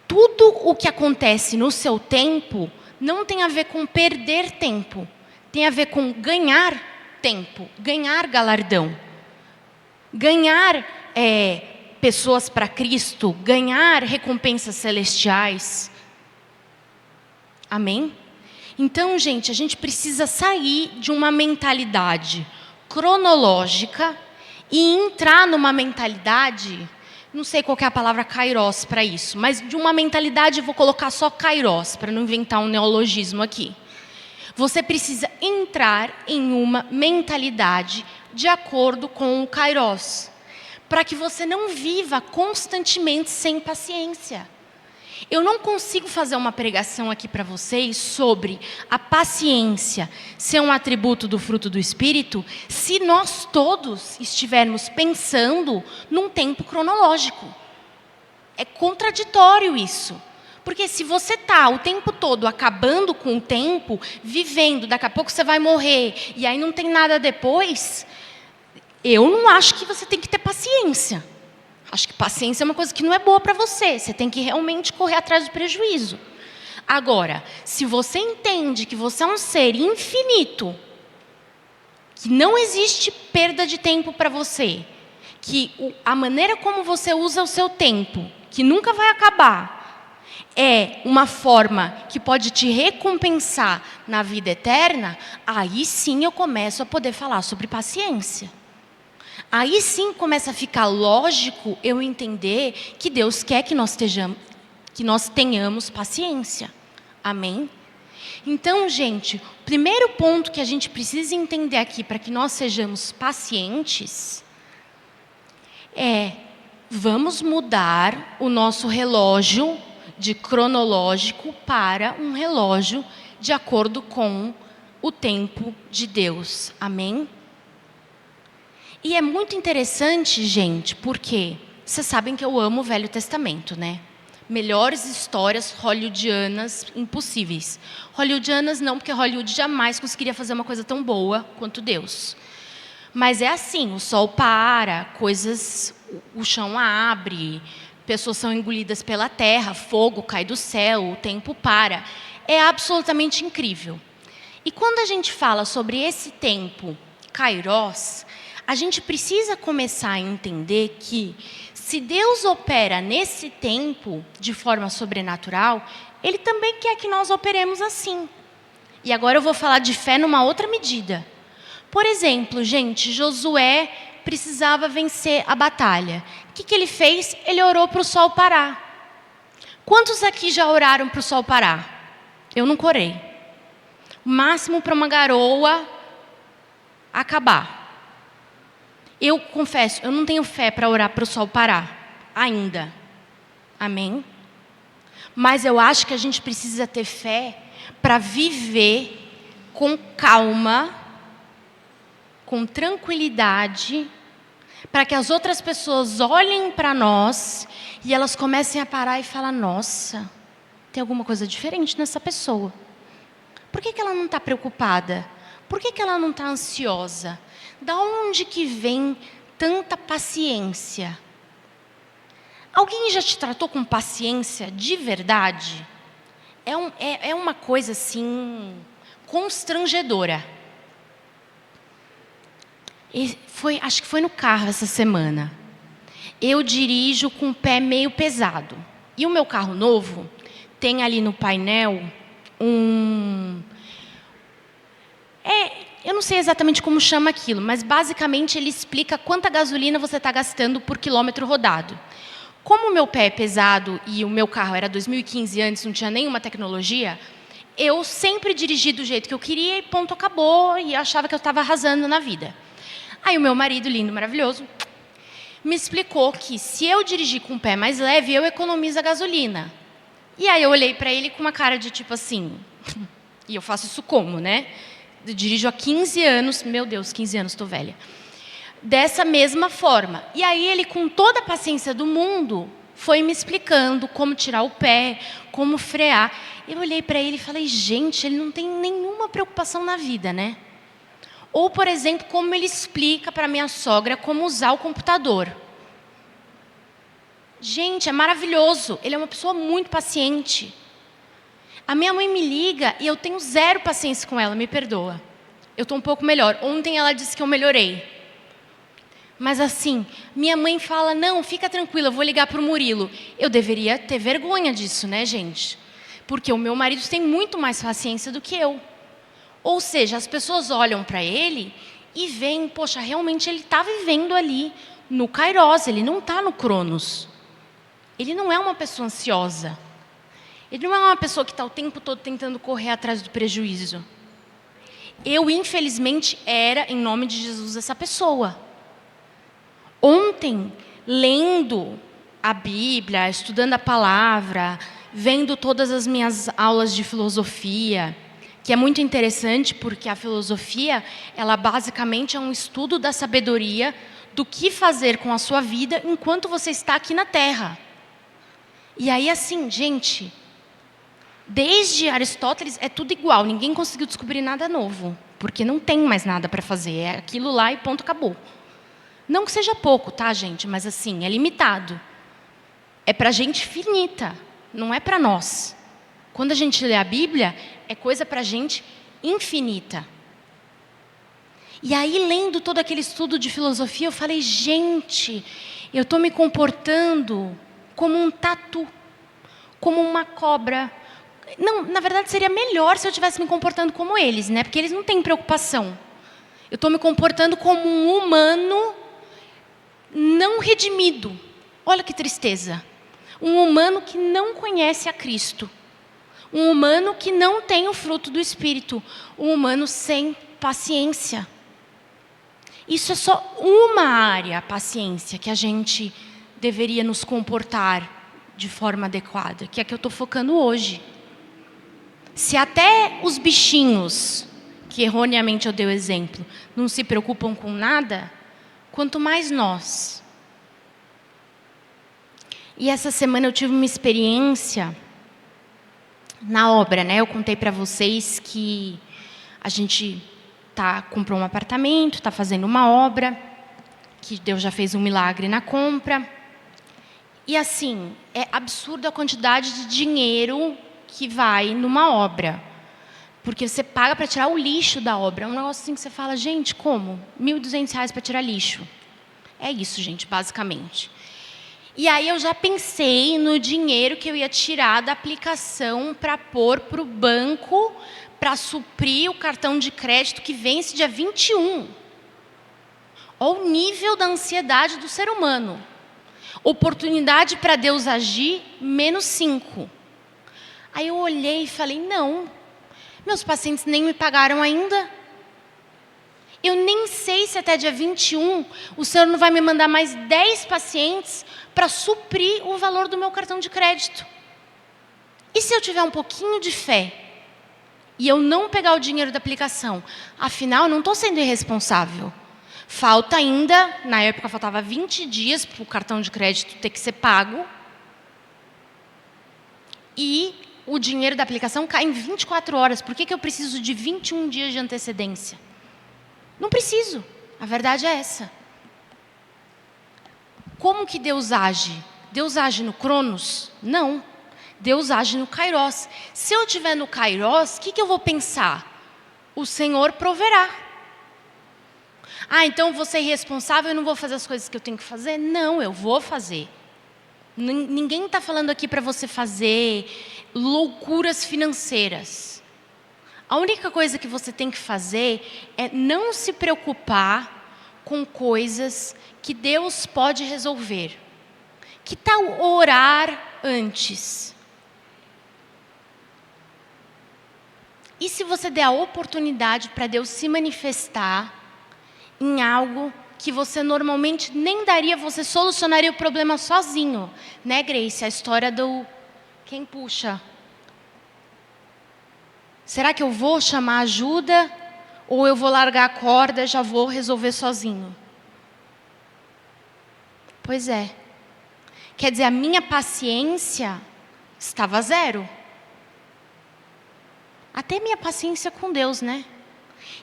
tudo o que acontece no seu tempo não tem a ver com perder tempo, tem a ver com ganhar tempo, ganhar galardão, ganhar pessoas para Cristo, ganhar recompensas celestiais. Amém? Então, gente, a gente precisa sair de uma mentalidade cronológica e entrar numa mentalidade, não sei qual que é a palavra kairos para isso, mas de uma mentalidade, vou colocar só kairos, para não inventar um neologismo aqui. Você precisa entrar em uma mentalidade de acordo com o kairos, para que você não viva constantemente sem paciência. Eu não consigo fazer uma pregação aqui para vocês sobre a paciência ser um atributo do fruto do Espírito se nós todos estivermos pensando num tempo cronológico. É contraditório isso. Porque se você está o tempo todo acabando com o tempo, vivendo, daqui a pouco você vai morrer, e aí não tem nada depois, eu não acho que você tem que ter paciência. Acho que paciência é uma coisa que não é boa para você. Você tem que realmente correr atrás do prejuízo. Agora, se você entende que você é um ser infinito, que não existe perda de tempo para você, que a maneira como você usa o seu tempo, que nunca vai acabar, é uma forma que pode te recompensar na vida eterna, aí sim eu começo a poder falar sobre paciência. Aí sim começa a ficar lógico eu entender que Deus quer que nós tenhamos paciência. Amém? Então, gente, o primeiro ponto que a gente precisa entender aqui para que nós sejamos pacientes é: vamos mudar o nosso relógio de cronológico para um relógio de acordo com o tempo de Deus. Amém? E é muito interessante, gente, porque vocês sabem que eu amo o Velho Testamento, né? Melhores histórias hollywoodianas impossíveis. Hollywoodianas não, porque Hollywood jamais conseguiria fazer uma coisa tão boa quanto Deus. Mas é assim, o sol para, o chão abre, pessoas são engolidas pela terra, fogo cai do céu, o tempo para. É absolutamente incrível. E quando a gente fala sobre esse tempo, Kairos, a gente precisa começar a entender que, se Deus opera nesse tempo de forma sobrenatural, Ele também quer que nós operemos assim. E agora eu vou falar de fé numa outra medida. Por exemplo, gente, Josué precisava vencer a batalha. O que ele fez? Ele orou para o sol parar. Quantos aqui já oraram para o sol parar? Eu nunca orei. O máximo para uma garoa acabar. Eu confesso, eu não tenho fé para orar para o sol parar, ainda. Amém? Mas eu acho que a gente precisa ter fé para viver com calma, com tranquilidade, para que as outras pessoas olhem para nós e elas comecem a parar e falar: nossa, tem alguma coisa diferente nessa pessoa. Por que ela não está preocupada? Por que ela não está ansiosa? Da onde que vem tanta paciência? Alguém já te tratou com paciência de verdade? É uma coisa assim constrangedora. Acho que foi no carro essa semana. Eu dirijo com o pé meio pesado. E o meu carro novo tem ali no painel eu não sei exatamente como chama aquilo, mas basicamente ele explica quanta gasolina você está gastando por quilômetro rodado. Como o meu pé é pesado e o meu carro era 2015 antes, não tinha nenhuma tecnologia, eu sempre dirigi do jeito que eu queria e ponto, acabou, e eu achava que eu estava arrasando na vida. Aí o meu marido, lindo, maravilhoso, me explicou que se eu dirigir com o pé mais leve, eu economizo a gasolina. E aí eu olhei para ele com uma cara de tipo assim, e eu faço isso como, né? Eu dirijo há 15 anos, meu Deus, 15 anos, estou velha. Dessa mesma forma. E aí ele, com toda a paciência do mundo, foi me explicando como tirar o pé, como frear. Eu olhei para ele e falei: gente, ele não tem nenhuma preocupação na vida, né? Ou, por exemplo, como ele explica para minha sogra como usar o computador. Gente, é maravilhoso. Ele é uma pessoa muito paciente. A minha mãe me liga e eu tenho zero paciência com ela, me perdoa. Eu estou um pouco melhor. Ontem ela disse que eu melhorei. Mas assim, minha mãe fala: não, fica tranquila, eu vou ligar para o Murilo. Eu deveria ter vergonha disso, né, gente? Porque o meu marido tem muito mais paciência do que eu. Ou seja, as pessoas olham para ele e veem: poxa, realmente ele está vivendo ali no Kairos, ele não está no Cronos. Ele não é uma pessoa ansiosa. Ele não é uma pessoa que está o tempo todo tentando correr atrás do prejuízo. Eu, infelizmente, era, em nome de Jesus, essa pessoa. Ontem, lendo a Bíblia, estudando a palavra, vendo todas as minhas aulas de filosofia, que é muito interessante porque a filosofia, ela basicamente é um estudo da sabedoria do que fazer com a sua vida enquanto você está aqui na Terra. E aí, assim, gente, desde Aristóteles é tudo igual, ninguém conseguiu descobrir nada novo, porque não tem mais nada para fazer, é aquilo lá e ponto, acabou. Não que seja pouco, tá, gente? Mas assim, é limitado. É para gente finita, não é para nós. Quando a gente lê a Bíblia, é coisa para gente infinita. E aí, lendo todo aquele estudo de filosofia, eu falei: gente, eu estou me comportando como um tatu, como uma cobra. Não, na verdade seria melhor se eu estivesse me comportando como eles, né? Porque eles não têm preocupação. Eu estou me comportando como um humano não redimido. Olha que tristeza. Um humano que não conhece a Cristo. Um humano que não tem o fruto do Espírito. Um humano sem paciência. Isso é só uma área, a paciência, que a gente deveria nos comportar de forma adequada, que é a que eu estou focando hoje. Se até os bichinhos, que erroneamente eu dei o exemplo, não se preocupam com nada, quanto mais nós. E essa semana eu tive uma experiência na obra, né? Eu contei para vocês que a gente comprou um apartamento, está fazendo uma obra, que Deus já fez um milagre na compra. E assim, é absurda a quantidade de dinheiro que vai numa obra. Porque você paga para tirar o lixo da obra. É um negócio assim que você fala, gente, como? R$1.200 para tirar lixo. É isso, gente, basicamente. E aí eu já pensei no dinheiro que eu ia tirar da aplicação para pôr para o banco, para suprir o cartão de crédito que vence dia 21. Olha o nível da ansiedade do ser humano. Oportunidade para Deus agir, -5. Aí eu olhei e falei, não, meus pacientes nem me pagaram ainda. Eu nem sei se até dia 21 o Senhor não vai me mandar mais 10 pacientes para suprir o valor do meu cartão de crédito. E se eu tiver um pouquinho de fé e eu não pegar o dinheiro da aplicação? Afinal, eu não estou sendo irresponsável. Falta ainda, na época faltava 20 dias para o cartão de crédito ter que ser pago. E o dinheiro da aplicação cai em 24 horas. Por que eu preciso de 21 dias de antecedência? Não preciso. A verdade é essa. Como que Deus age? Deus age no Cronos? Não. Deus age no Kairos. Se eu estiver no Kairos, o que eu vou pensar? O Senhor proverá. Então eu vou ser irresponsável e não vou fazer as coisas que eu tenho que fazer? Não, eu vou fazer. Ninguém está falando aqui para você fazer loucuras financeiras. A única coisa que você tem que fazer é não se preocupar com coisas que Deus pode resolver. Que tal orar antes? E se você der a oportunidade para Deus se manifestar em algo que você normalmente nem daria, você solucionaria o problema sozinho, né, Grace? A história do quem puxa. Será que eu vou chamar ajuda ou eu vou largar a corda e já vou resolver sozinho? Pois é. Quer dizer, a minha paciência estava 0. Até minha paciência com Deus, né?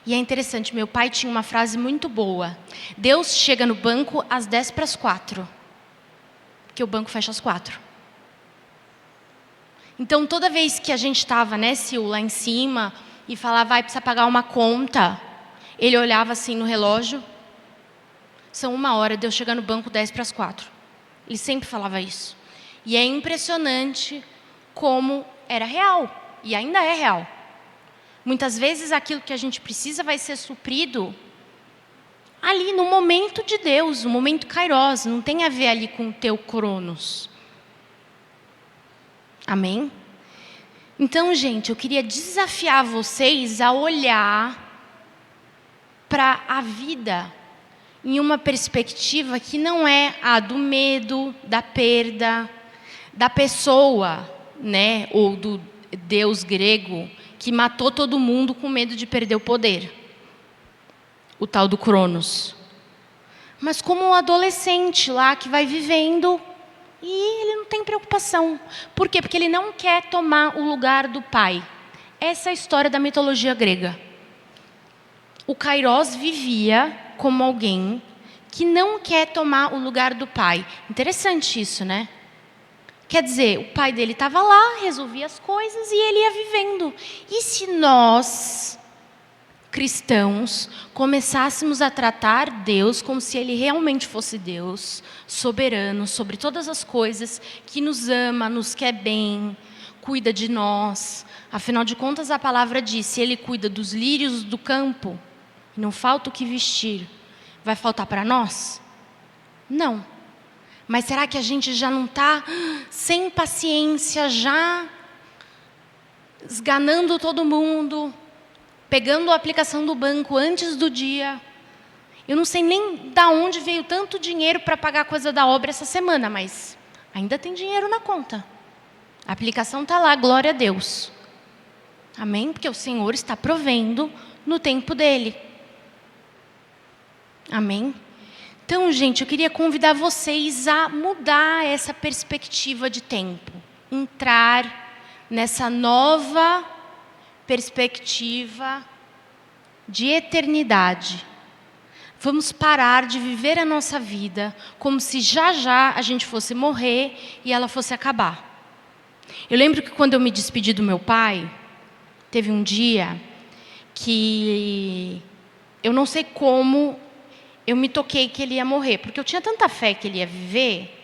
E é interessante, meu pai tinha uma frase muito boa. Deus chega no banco às 4:10. Porque o banco fecha às 4. Então, toda vez que a gente estava, né, Sil, lá em cima, e falava, vai precisar pagar uma conta, ele olhava assim no relógio, são 1 hora, Deus chega no banco 4:10. Ele sempre falava isso. E é impressionante como era real, e ainda é real. Muitas vezes aquilo que a gente precisa vai ser suprido ali no momento de Deus, no momento Kairos, não tem a ver ali com o teu Cronos. Amém? Então, gente, eu queria desafiar vocês a olhar para a vida em uma perspectiva que não é a do medo, da perda, da pessoa, né, ou do deus grego que matou todo mundo com medo de perder o poder. O tal do Cronos. Mas como um adolescente lá que vai vivendo e ele não tem preocupação. Por quê? Porque ele não quer tomar o lugar do pai. Essa é a história da mitologia grega. O Kairos vivia como alguém que não quer tomar o lugar do pai. Interessante isso, né? Quer dizer, o pai dele estava lá, resolvia as coisas e ele ia vivendo. E se nós cristãos, começássemos a tratar Deus como se Ele realmente fosse Deus, soberano sobre todas as coisas, que nos ama, nos quer bem, cuida de nós. Afinal de contas, a palavra diz, se Ele cuida dos lírios do campo, não falta o que vestir, vai faltar para nós? Não. Mas será que a gente já não está sem paciência, já esganando todo mundo, pegando a aplicação do banco antes do dia? Eu não sei nem de onde veio tanto dinheiro para pagar a coisa da obra essa semana, mas ainda tem dinheiro na conta. A aplicação está lá, glória a Deus. Amém? Porque o Senhor está provendo no tempo dEle. Amém? Então, gente, eu queria convidar vocês a mudar essa perspectiva de tempo. Entrar nessa nova perspectiva de eternidade. Vamos parar de viver a nossa vida como se já já a gente fosse morrer e ela fosse acabar. Eu lembro que quando eu me despedi do meu pai, teve um dia que eu não sei como eu me toquei que ele ia morrer, porque eu tinha tanta fé que ele ia viver,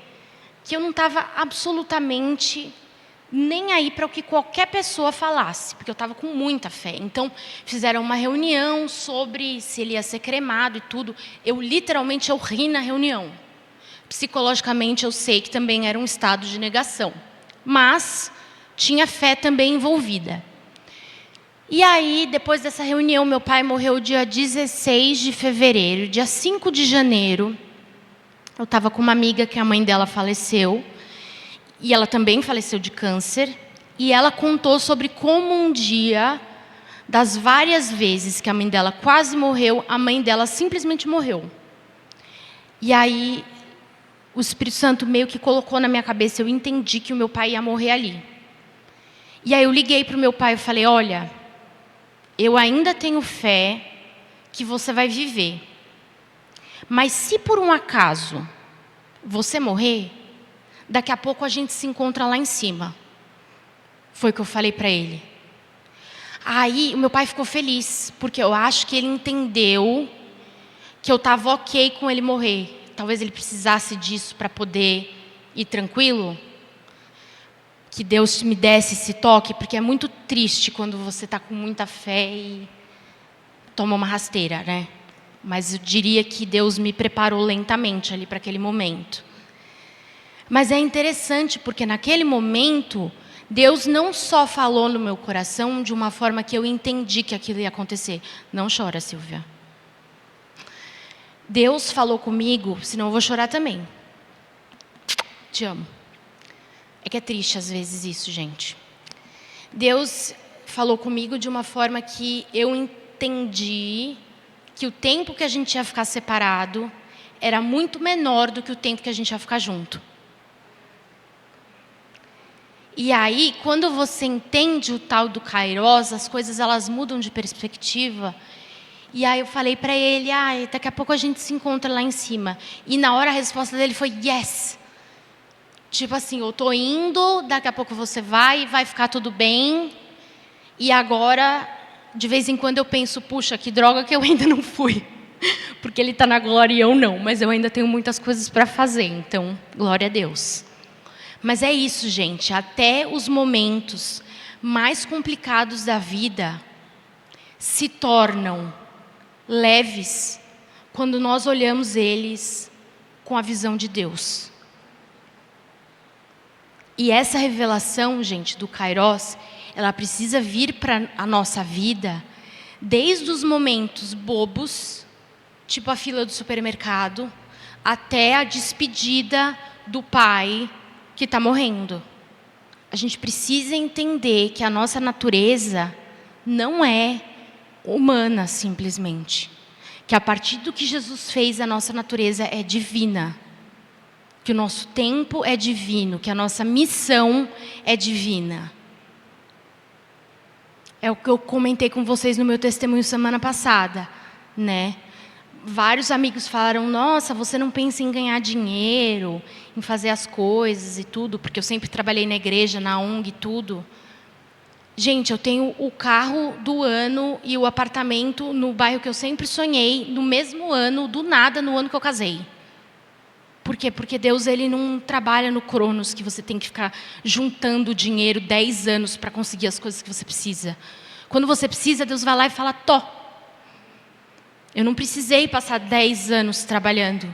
que eu não estava absolutamente nem aí para o que qualquer pessoa falasse, porque eu estava com muita fé. Então, fizeram uma reunião sobre se ele ia ser cremado e tudo. Eu ri na reunião. Psicologicamente, eu sei que também era um estado de negação, mas tinha fé também envolvida. E aí, depois dessa reunião, meu pai morreu dia 16 de fevereiro. Dia 5 de janeiro, eu estava com uma amiga que a mãe dela faleceu. E ela também faleceu de câncer. E ela contou sobre como um dia, das várias vezes que a mãe dela quase morreu, a mãe dela simplesmente morreu. E aí, o Espírito Santo meio que colocou na minha cabeça, eu entendi que o meu pai ia morrer ali. E aí eu liguei para o meu pai e falei, olha, eu ainda tenho fé que você vai viver. Mas se por um acaso você morrer, daqui a pouco a gente se encontra lá em cima. Foi o que eu falei para ele. Aí o meu pai ficou feliz, porque eu acho que ele entendeu que eu estava ok com ele morrer. Talvez ele precisasse disso para poder ir tranquilo. Que Deus me desse esse toque, porque é muito triste quando você está com muita fé e toma uma rasteira, né? Mas eu diria que Deus me preparou lentamente ali para aquele momento. Mas é interessante, porque naquele momento, Deus não só falou no meu coração de uma forma que eu entendi que aquilo ia acontecer. Não chora, Silvia. Deus falou comigo, senão eu vou chorar também. Te amo. É que é triste às vezes isso, gente. Deus falou comigo de uma forma que eu entendi que o tempo que a gente ia ficar separado era muito menor do que o tempo que a gente ia ficar junto. E aí, quando você entende o tal do Kairos, as coisas elas mudam de perspectiva. E aí eu falei para ele, daqui a pouco a gente se encontra lá em cima. E na hora a resposta dele foi, yes. Tipo assim, eu estou indo, daqui a pouco você vai ficar tudo bem. E agora, de vez em quando eu penso, puxa, que droga que eu ainda não fui. Porque ele está na glória e eu não, mas eu ainda tenho muitas coisas para fazer, então, glória a Deus. Mas é isso, gente, até os momentos mais complicados da vida se tornam leves quando nós olhamos eles com a visão de Deus. E essa revelação, gente, do Kairos, ela precisa vir para a nossa vida desde os momentos bobos, tipo a fila do supermercado, até a despedida do pai que está morrendo. A gente precisa entender que a nossa natureza não é humana simplesmente. Que a partir do que Jesus fez, a nossa natureza é divina. Que o nosso tempo é divino, que a nossa missão é divina. É o que eu comentei com vocês no meu testemunho semana passada, né? Vários amigos falaram, nossa, você não pensa em ganhar dinheiro, em fazer as coisas e tudo, porque eu sempre trabalhei na igreja, na ONG e tudo. Gente, eu tenho o carro do ano e o apartamento no bairro que eu sempre sonhei, no mesmo ano, do nada, no ano que eu casei. Por quê? Porque Deus, ele não trabalha no Cronos, que você tem que ficar juntando dinheiro 10 anos para conseguir as coisas que você precisa. Quando você precisa, Deus vai lá e fala, tó. Eu não precisei passar 10 anos trabalhando.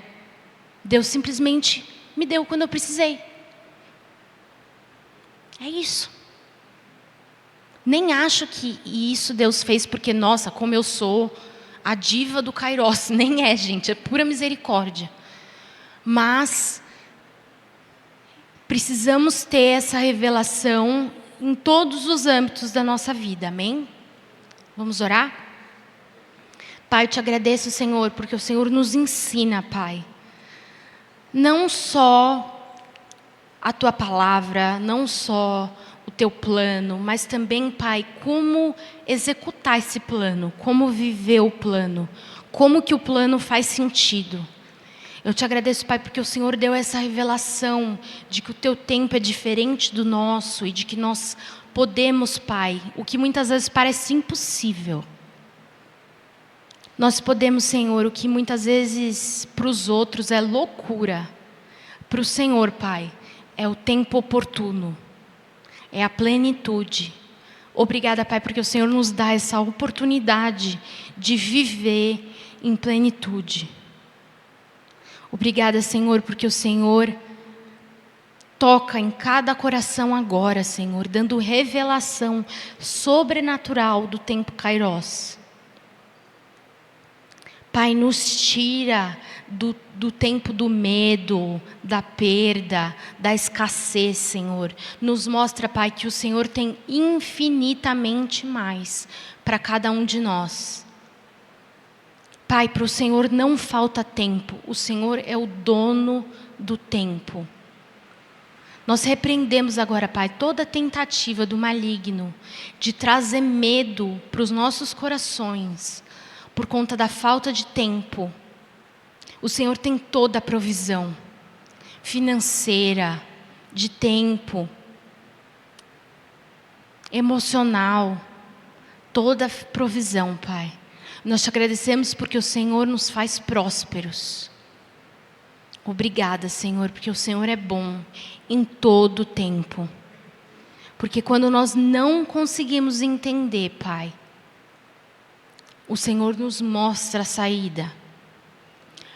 Deus simplesmente me deu quando eu precisei. É isso. Nem acho que isso Deus fez porque, nossa, como eu sou a diva do Kairos. Nem é, gente, é pura misericórdia. Mas precisamos ter essa revelação em todos os âmbitos da nossa vida, amém? Vamos orar? Pai, eu te agradeço, Senhor, porque o Senhor nos ensina, Pai. Não só a Tua palavra, não só o Teu plano, mas também, Pai, como executar esse plano, como viver o plano, como que o plano faz sentido. Eu te agradeço, Pai, porque o Senhor deu essa revelação de que o Teu tempo é diferente do nosso e de que nós podemos, Pai, o que muitas vezes parece impossível. Nós podemos, Senhor, o que muitas vezes para os outros é loucura. Para o Senhor, Pai, é o tempo oportuno, é a plenitude. Obrigada, Pai, porque o Senhor nos dá essa oportunidade de viver em plenitude. Obrigada, Senhor, porque o Senhor toca em cada coração agora, Senhor, dando revelação sobrenatural do tempo Kairos. Pai, nos tira do tempo do medo, da perda, da escassez, Senhor. Nos mostra, Pai, que o Senhor tem infinitamente mais para cada um de nós. Pai, para o Senhor não falta tempo. O Senhor é o dono do tempo. Nós repreendemos agora, Pai, toda tentativa do maligno de trazer medo para os nossos corações, por conta da falta de tempo. O Senhor tem toda a provisão financeira, de tempo, emocional, toda a provisão, Pai. Nós te agradecemos porque o Senhor nos faz prósperos. Obrigada, Senhor, porque o Senhor é bom em todo o tempo. Porque quando nós não conseguimos entender, Pai, o Senhor nos mostra a saída.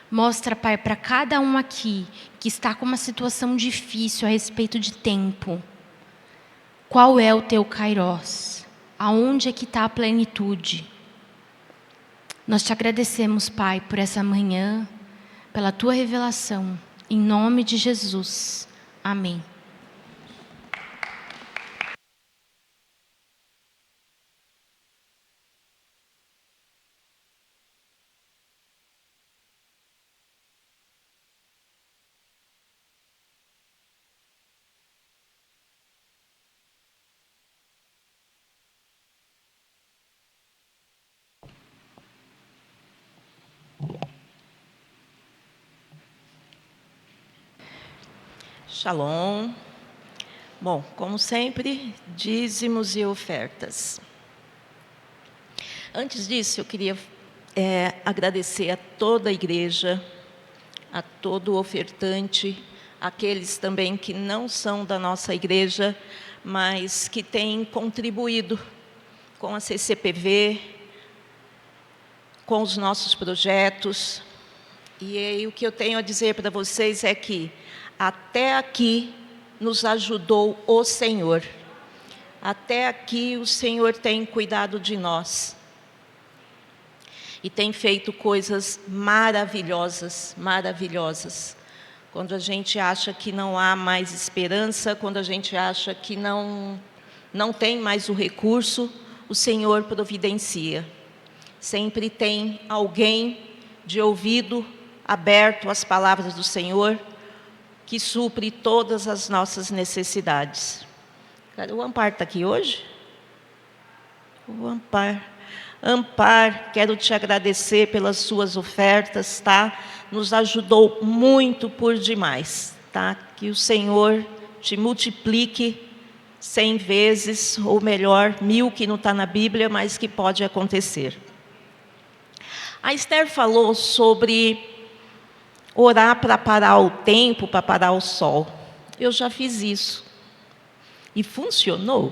Mostra, Pai, para cada um aqui que está com uma situação difícil a respeito de tempo. Qual é o teu Kairos? Aonde é que está a plenitude? Nós te agradecemos, Pai, por essa manhã, pela tua revelação. Em nome de Jesus. Amém. Shalom. Bom, como sempre, dízimos e ofertas. Antes disso, eu queria agradecer a toda a igreja, a todo ofertante, aqueles também que não são da nossa igreja, mas que têm contribuído com a CCPV, com os nossos projetos. E aí, o que eu tenho a dizer para vocês é que até aqui nos ajudou o Senhor. Até aqui o Senhor tem cuidado de nós. E tem feito coisas maravilhosas, maravilhosas. Quando a gente acha que não há mais esperança, quando a gente acha que não tem mais o recurso, o Senhor providencia. Sempre tem alguém de ouvido aberto às palavras do Senhor, que supre todas as nossas necessidades. O Ampar está aqui hoje? O Ampar. Ampar, quero te agradecer pelas suas ofertas, tá? Nos ajudou muito por demais, tá? Que o Senhor te multiplique 100 vezes, ou melhor, 1000 que não está na Bíblia, mas que pode acontecer. A Esther falou sobre orar para parar o tempo, para parar o sol. Eu já fiz isso. E funcionou.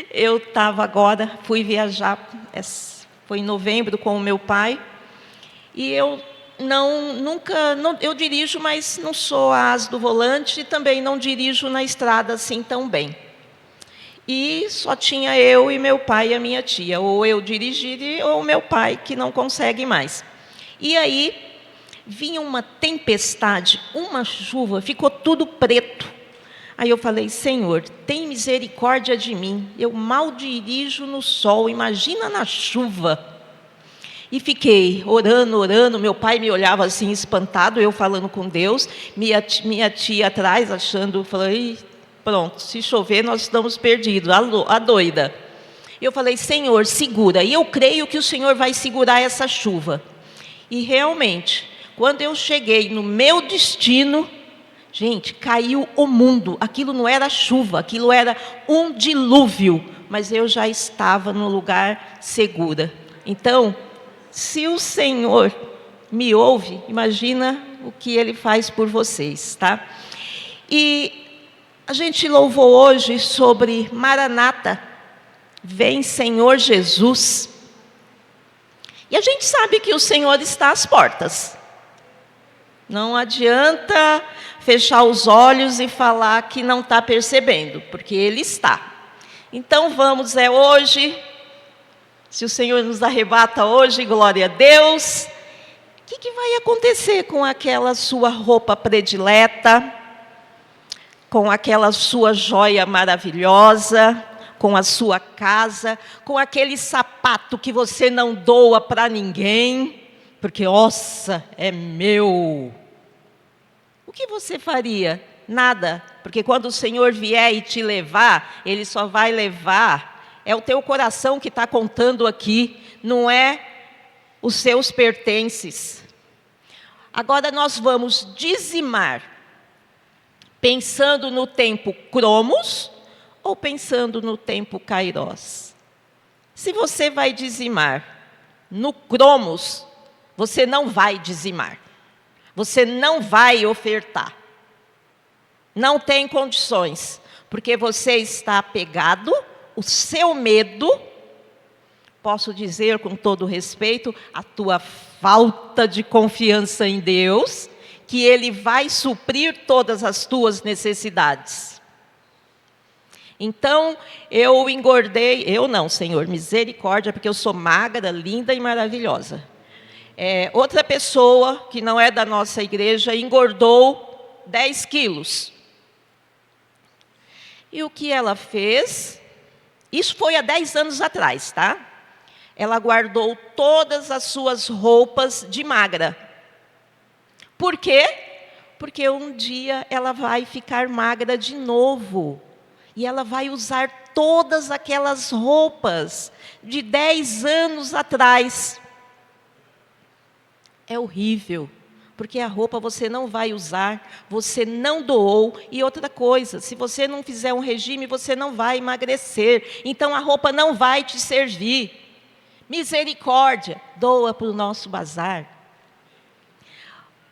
Eu estava agora, fui viajar, foi em novembro com o meu pai, e eu eu dirijo, mas não sou a asa do volante, e também não dirijo na estrada assim tão bem. E só tinha eu e meu pai e a minha tia, ou eu dirigir, ou meu pai, que não consegue mais. E aí, vinha uma tempestade, uma chuva, ficou tudo preto. Aí eu falei, Senhor, tem misericórdia de mim, eu mal dirijo no sol, imagina na chuva. E fiquei orando, meu pai me olhava assim espantado, eu falando com Deus, minha tia atrás achando, falei, pronto, se chover nós estamos perdidos, a doida. Eu falei, Senhor, segura, e eu creio que o Senhor vai segurar essa chuva. E realmente, quando eu cheguei no meu destino, gente, caiu o mundo, aquilo não era chuva, aquilo era um dilúvio, mas eu já estava no lugar segura. Então, se o Senhor me ouve, imagina o que Ele faz por vocês, tá? E a gente louvou hoje sobre Maranata, vem Senhor Jesus. E a gente sabe que o Senhor está às portas. Não adianta fechar os olhos e falar que não está percebendo, porque Ele está. Então vamos, hoje, se o Senhor nos arrebata hoje, glória a Deus, o que vai acontecer com aquela sua roupa predileta, com aquela sua joia maravilhosa, com a sua casa, com aquele sapato que você não doa para ninguém, porque, nossa, é meu. O que você faria? Nada, porque quando o Senhor vier e te levar, Ele só vai levar, é o teu coração que está contando aqui, não é os seus pertences. Agora nós vamos dizimar, pensando no tempo cromos, ou pensando no tempo kairós? Se você vai dizimar no cromos, você não vai dizimar. Você não vai ofertar. Não tem condições, porque você está apegado, o seu medo, posso dizer com todo respeito, a tua falta de confiança em Deus, que Ele vai suprir todas as tuas necessidades. Então, eu engordei, eu não, Senhor, misericórdia, porque eu sou magra, linda e maravilhosa. Outra pessoa, que não é da nossa igreja, engordou 10 quilos. E o que ela fez? Isso foi há 10 anos atrás, tá? Ela guardou todas as suas roupas de magra. Por quê? Porque um dia ela vai ficar magra de novo. E ela vai usar todas aquelas roupas de 10 anos atrás. É horrível, porque a roupa você não vai usar, você não doou. E outra coisa, se você não fizer um regime, você não vai emagrecer. Então a roupa não vai te servir. Misericórdia, doa para o nosso bazar.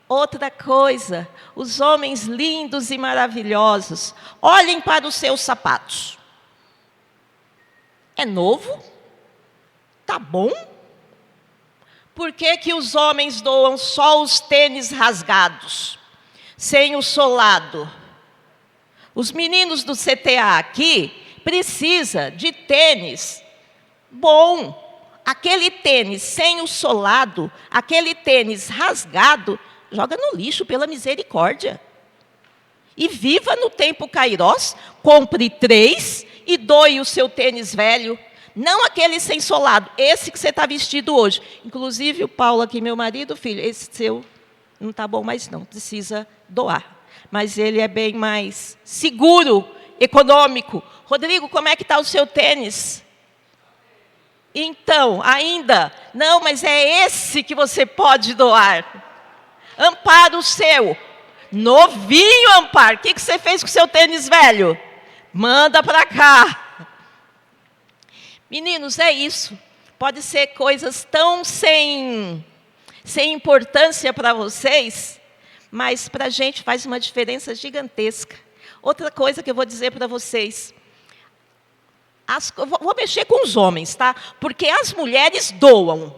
Outra coisa, os homens lindos e maravilhosos, olhem para os seus sapatos. É novo? Tá bom? Por que que os homens doam só os tênis rasgados, sem o solado? Os meninos do CTA aqui precisam de tênis bom. Aquele tênis sem o solado, aquele tênis rasgado, joga no lixo, pela misericórdia. E viva no tempo kairós, compre 3 e doe o seu tênis velho. Não aquele sem solado, esse que você está vestido hoje. Inclusive o Paulo aqui, meu marido, filho, esse seu não está bom mais não, precisa doar. Mas ele é bem mais seguro, econômico. Rodrigo, como é que está o seu tênis? Então, ainda, não, mas é esse que você pode doar. Ampara o seu. Novinho, Amparo. O que você fez com o seu tênis velho? Manda para cá. Meninos, é isso. Pode ser coisas tão sem importância para vocês, mas para a gente faz uma diferença gigantesca. Outra coisa que eu vou dizer para vocês. Vou mexer com os homens, tá? Porque as mulheres doam.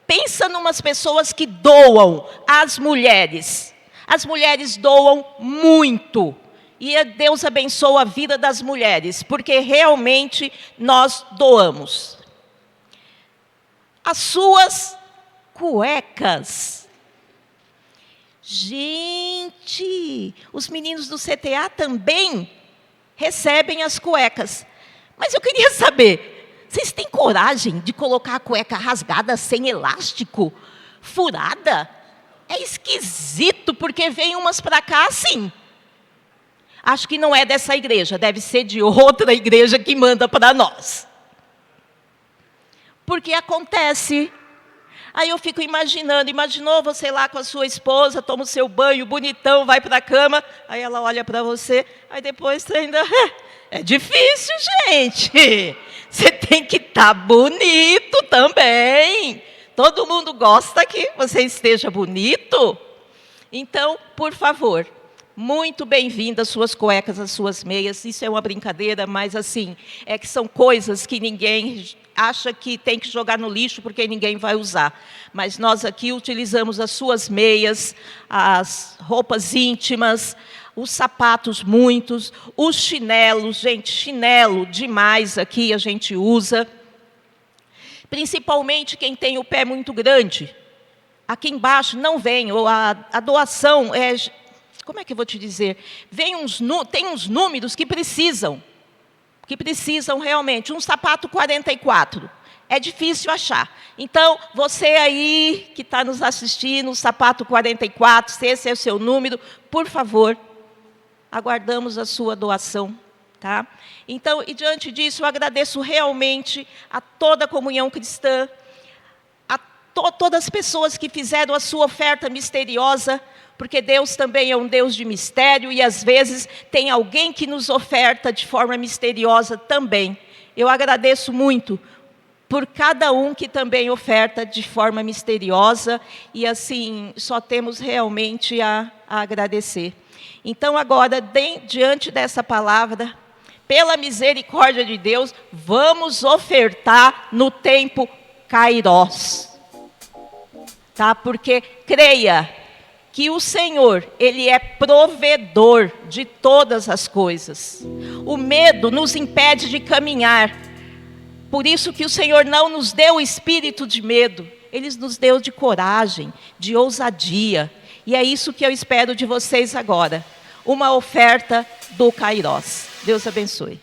Pensa numas pessoas que doam às mulheres. As mulheres doam muito. E Deus abençoa a vida das mulheres, porque realmente nós doamos. As suas cuecas. Gente, os meninos do CTA também recebem as cuecas. Mas eu queria saber, vocês têm coragem de colocar a cueca rasgada sem elástico? Furada? É esquisito, porque vem umas para cá assim. Acho que não é dessa igreja, deve ser de outra igreja que manda para nós. Porque acontece. Aí eu fico imaginou você lá com a sua esposa, toma o seu banho bonitão, vai para a cama, aí ela olha para você, aí depois você ainda... É difícil, gente. Você tem que estar bonito também. Todo mundo gosta que você esteja bonito. Então, por favor, muito bem-vindas as suas cuecas, as suas meias. Isso é uma brincadeira, mas assim, é que são coisas que ninguém acha que tem que jogar no lixo porque ninguém vai usar. Mas nós aqui utilizamos as suas meias, as roupas íntimas, os sapatos muitos, os chinelos, gente, chinelo demais aqui a gente usa. Principalmente quem tem o pé muito grande. Aqui embaixo não vem, ou a doação é... Como é que eu vou te dizer? Tem uns números que precisam realmente. Um sapato 44. É difícil achar. Então, você aí que está nos assistindo, o sapato 44, se esse é o seu número, por favor, aguardamos a sua doação. Tá? Então, e diante disso, eu agradeço realmente a toda a comunhão cristã, a todas as pessoas que fizeram a sua oferta misteriosa, porque Deus também é um Deus de mistério e às vezes tem alguém que nos oferta de forma misteriosa também. Eu agradeço muito por cada um que também oferta de forma misteriosa e assim, só temos realmente a agradecer. Então agora, diante dessa palavra, pela misericórdia de Deus, vamos ofertar no tempo Kairós. Tá? Porque creia que o Senhor, Ele é provedor de todas as coisas. O medo nos impede de caminhar. Por isso que o Senhor não nos deu o espírito de medo. Ele nos deu de coragem, de ousadia. E é isso que eu espero de vocês agora. Uma oferta do Kairós. Deus abençoe.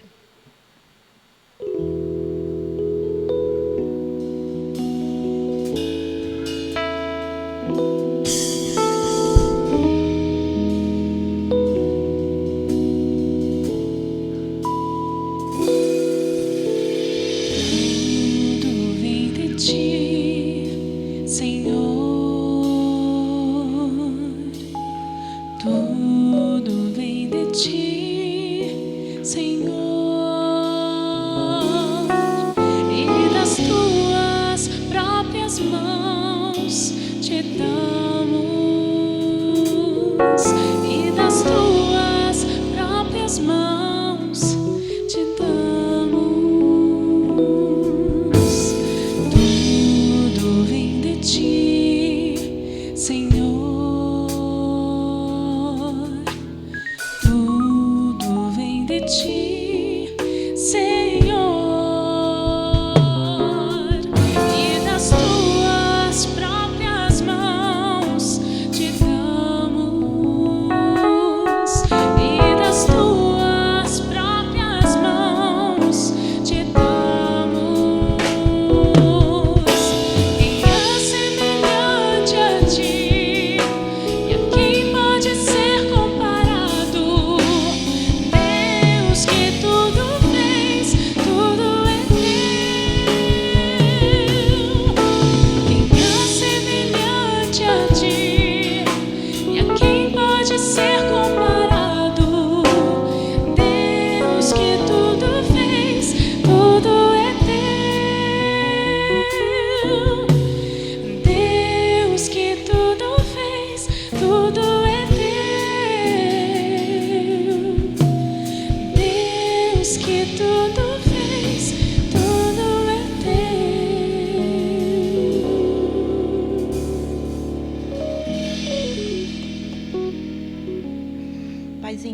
Tudo vem de ti, Senhor.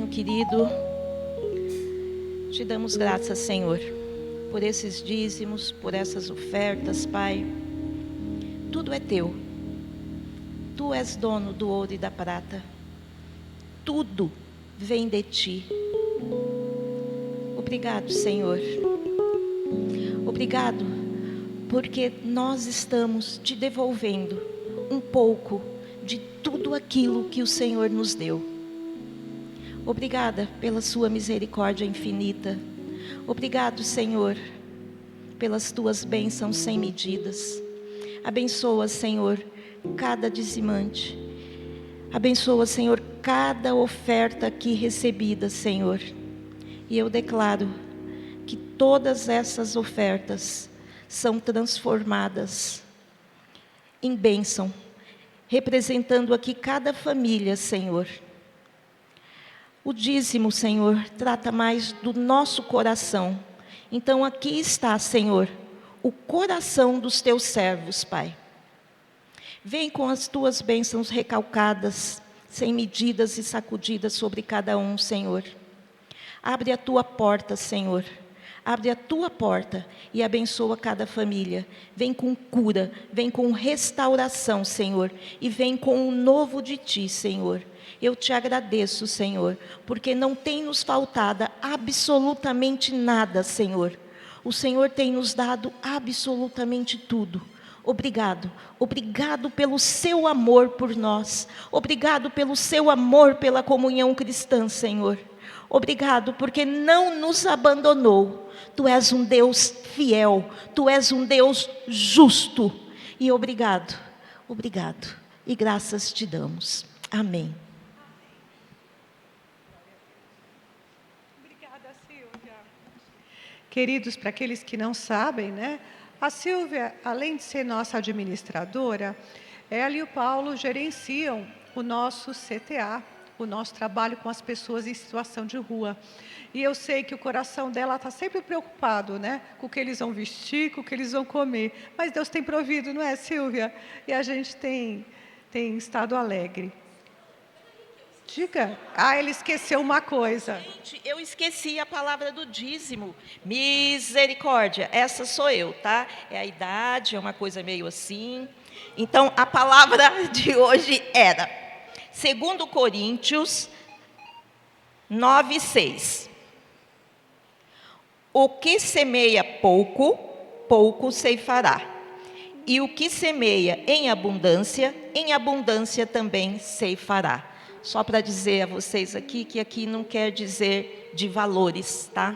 Paizinho querido, te damos graças, Senhor, por esses dízimos, por essas ofertas, Pai. Tudo é teu. Tu és dono do ouro e da prata. Tudo vem de ti. Obrigado, Senhor. Obrigado, porque nós estamos te devolvendo um pouco de tudo aquilo que o Senhor nos deu. Obrigada pela sua misericórdia infinita. Obrigado, Senhor, pelas tuas bênçãos sem medidas. Abençoa, Senhor, cada dizimante. Abençoa, Senhor, cada oferta aqui recebida, Senhor. E eu declaro que todas essas ofertas são transformadas em bênção, representando aqui cada família, Senhor. O dízimo, Senhor, trata mais do nosso coração. Então aqui está, Senhor, o coração dos teus servos, Pai. Vem com as tuas bênçãos recalcadas, sem medidas e sacudidas sobre cada um, Senhor. Abre a tua porta, Senhor. Abre a tua porta e abençoa cada família. Vem com cura, vem com restauração, Senhor. E vem com o novo de ti, Senhor. Eu te agradeço, Senhor, porque não tem nos faltado absolutamente nada, Senhor. O Senhor tem nos dado absolutamente tudo. Obrigado. Obrigado pelo seu amor por nós. Obrigado pelo seu amor pela comunhão cristã, Senhor. Obrigado porque não nos abandonou. Tu és um Deus fiel. Tu és um Deus justo. E obrigado. Obrigado. E graças te damos. Amém. Queridos, para aqueles que não sabem, né? A Silvia, além de ser nossa administradora, ela e o Paulo gerenciam o nosso CTA, o nosso trabalho com as pessoas em situação de rua. E eu sei que o coração dela está sempre preocupado, né? Com o que eles vão vestir, com o que eles vão comer. Mas Deus tem provido, não é, Silvia? E a gente tem estado alegre. Diga. Ah, ele esqueceu uma coisa. Gente, eu esqueci a palavra do dízimo. Misericórdia. Essa sou eu, tá? É a idade, é uma coisa meio assim. Então, a palavra de hoje era 2 Coríntios 9:6. O que semeia pouco, pouco ceifará. E o que semeia em abundância também ceifará. Só para dizer a vocês aqui, que aqui não quer dizer de valores, tá?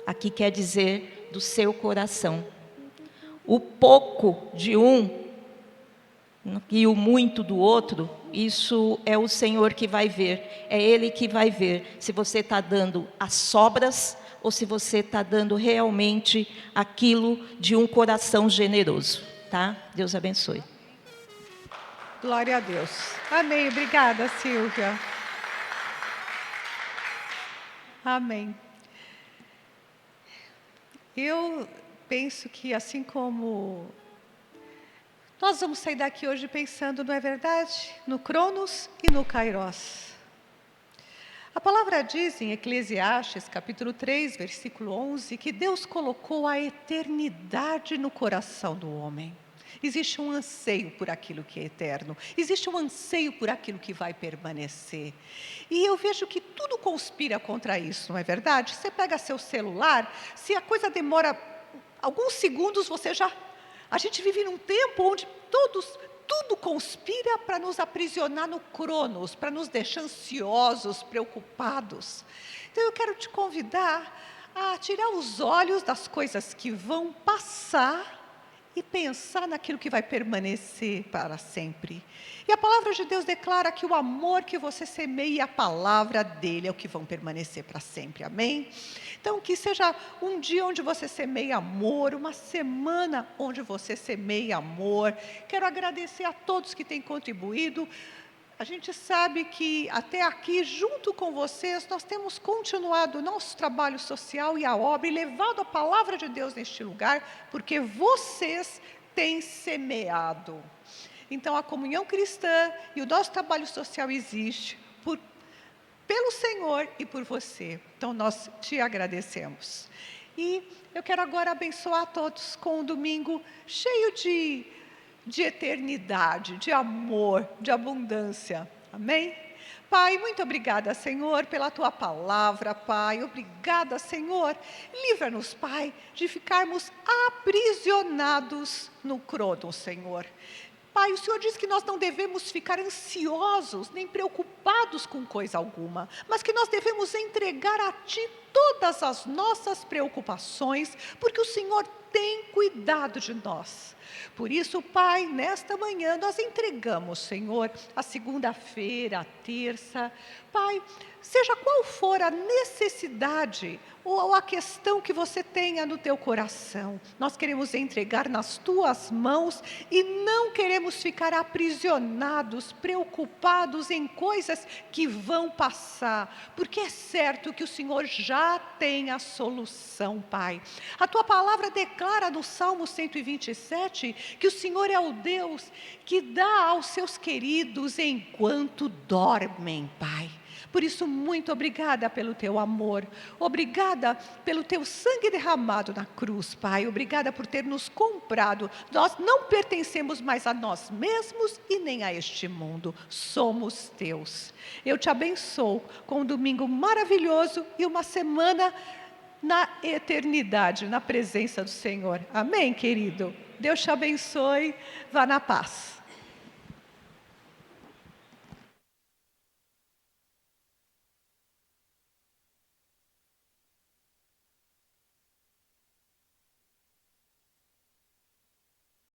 Aqui quer dizer do seu coração. O pouco de um e o muito do outro, isso é o Senhor que vai ver. É Ele que vai ver se você está dando as sobras ou se você está dando realmente aquilo de um coração generoso, tá? Deus abençoe. Glória a Deus. Amém. Obrigada, Silvia. Amém. Eu penso que assim como nós vamos sair daqui hoje pensando, não é verdade? No Cronos e no Kairos. A palavra diz em Eclesiastes, capítulo 3, versículo 11, que Deus colocou a eternidade no coração do homem. Existe um anseio por aquilo que é eterno. Existe um anseio por aquilo que vai permanecer. E eu vejo que tudo conspira contra isso, não é verdade? Você pega seu celular, se a coisa demora alguns segundos, A gente vive num tempo onde tudo conspira para nos aprisionar no cronos, para nos deixar ansiosos, preocupados. Então eu quero te convidar a tirar os olhos das coisas que vão passar e pensar naquilo que vai permanecer para sempre. E a palavra de Deus declara que o amor que você semeia e a palavra dele é o que vão permanecer para sempre, amém? Então que seja um dia onde você semeia amor, uma semana onde você semeia amor. Quero agradecer a todos que têm contribuído. A gente sabe que até aqui, junto com vocês, nós temos continuado o nosso trabalho social e a obra e levado a palavra de Deus neste lugar, porque vocês têm semeado. Então, a comunhão cristã e o nosso trabalho social existe pelo Senhor e por você. Então nós te agradecemos. E eu quero agora abençoar todos com um domingo cheio de eternidade, de amor, de abundância. Amém? Pai, muito obrigada, Senhor, pela Tua palavra, Pai. Obrigada, Senhor. Livra-nos, Pai, de ficarmos aprisionados no crono, Senhor. Pai, o Senhor diz que nós não devemos ficar ansiosos, nem preocupados com coisa alguma, mas que nós devemos entregar a Ti todas as nossas preocupações, porque o Senhor tem cuidado de nós. Por isso, Pai, nesta manhã nós entregamos, Senhor, a segunda-feira, a terça. Pai, seja qual for a necessidade ou a questão que você tenha no teu coração, nós queremos entregar nas Tuas mãos e não queremos ficar aprisionados, preocupados em coisas que vão passar, porque é certo que o Senhor já tem a solução, Pai. A Tua palavra declara no Salmo 127 que o Senhor é o Deus que dá aos seus queridos enquanto dormem, Pai. Por isso, muito obrigada pelo Teu amor, obrigada pelo Teu sangue derramado na cruz, Pai, obrigada por ter nos comprado. Nós não pertencemos mais a nós mesmos e nem a este mundo, somos Teus. Eu te abençoo com um domingo maravilhoso e uma semana na eternidade, na presença do Senhor. Amém, querido? Deus te abençoe, vá na paz.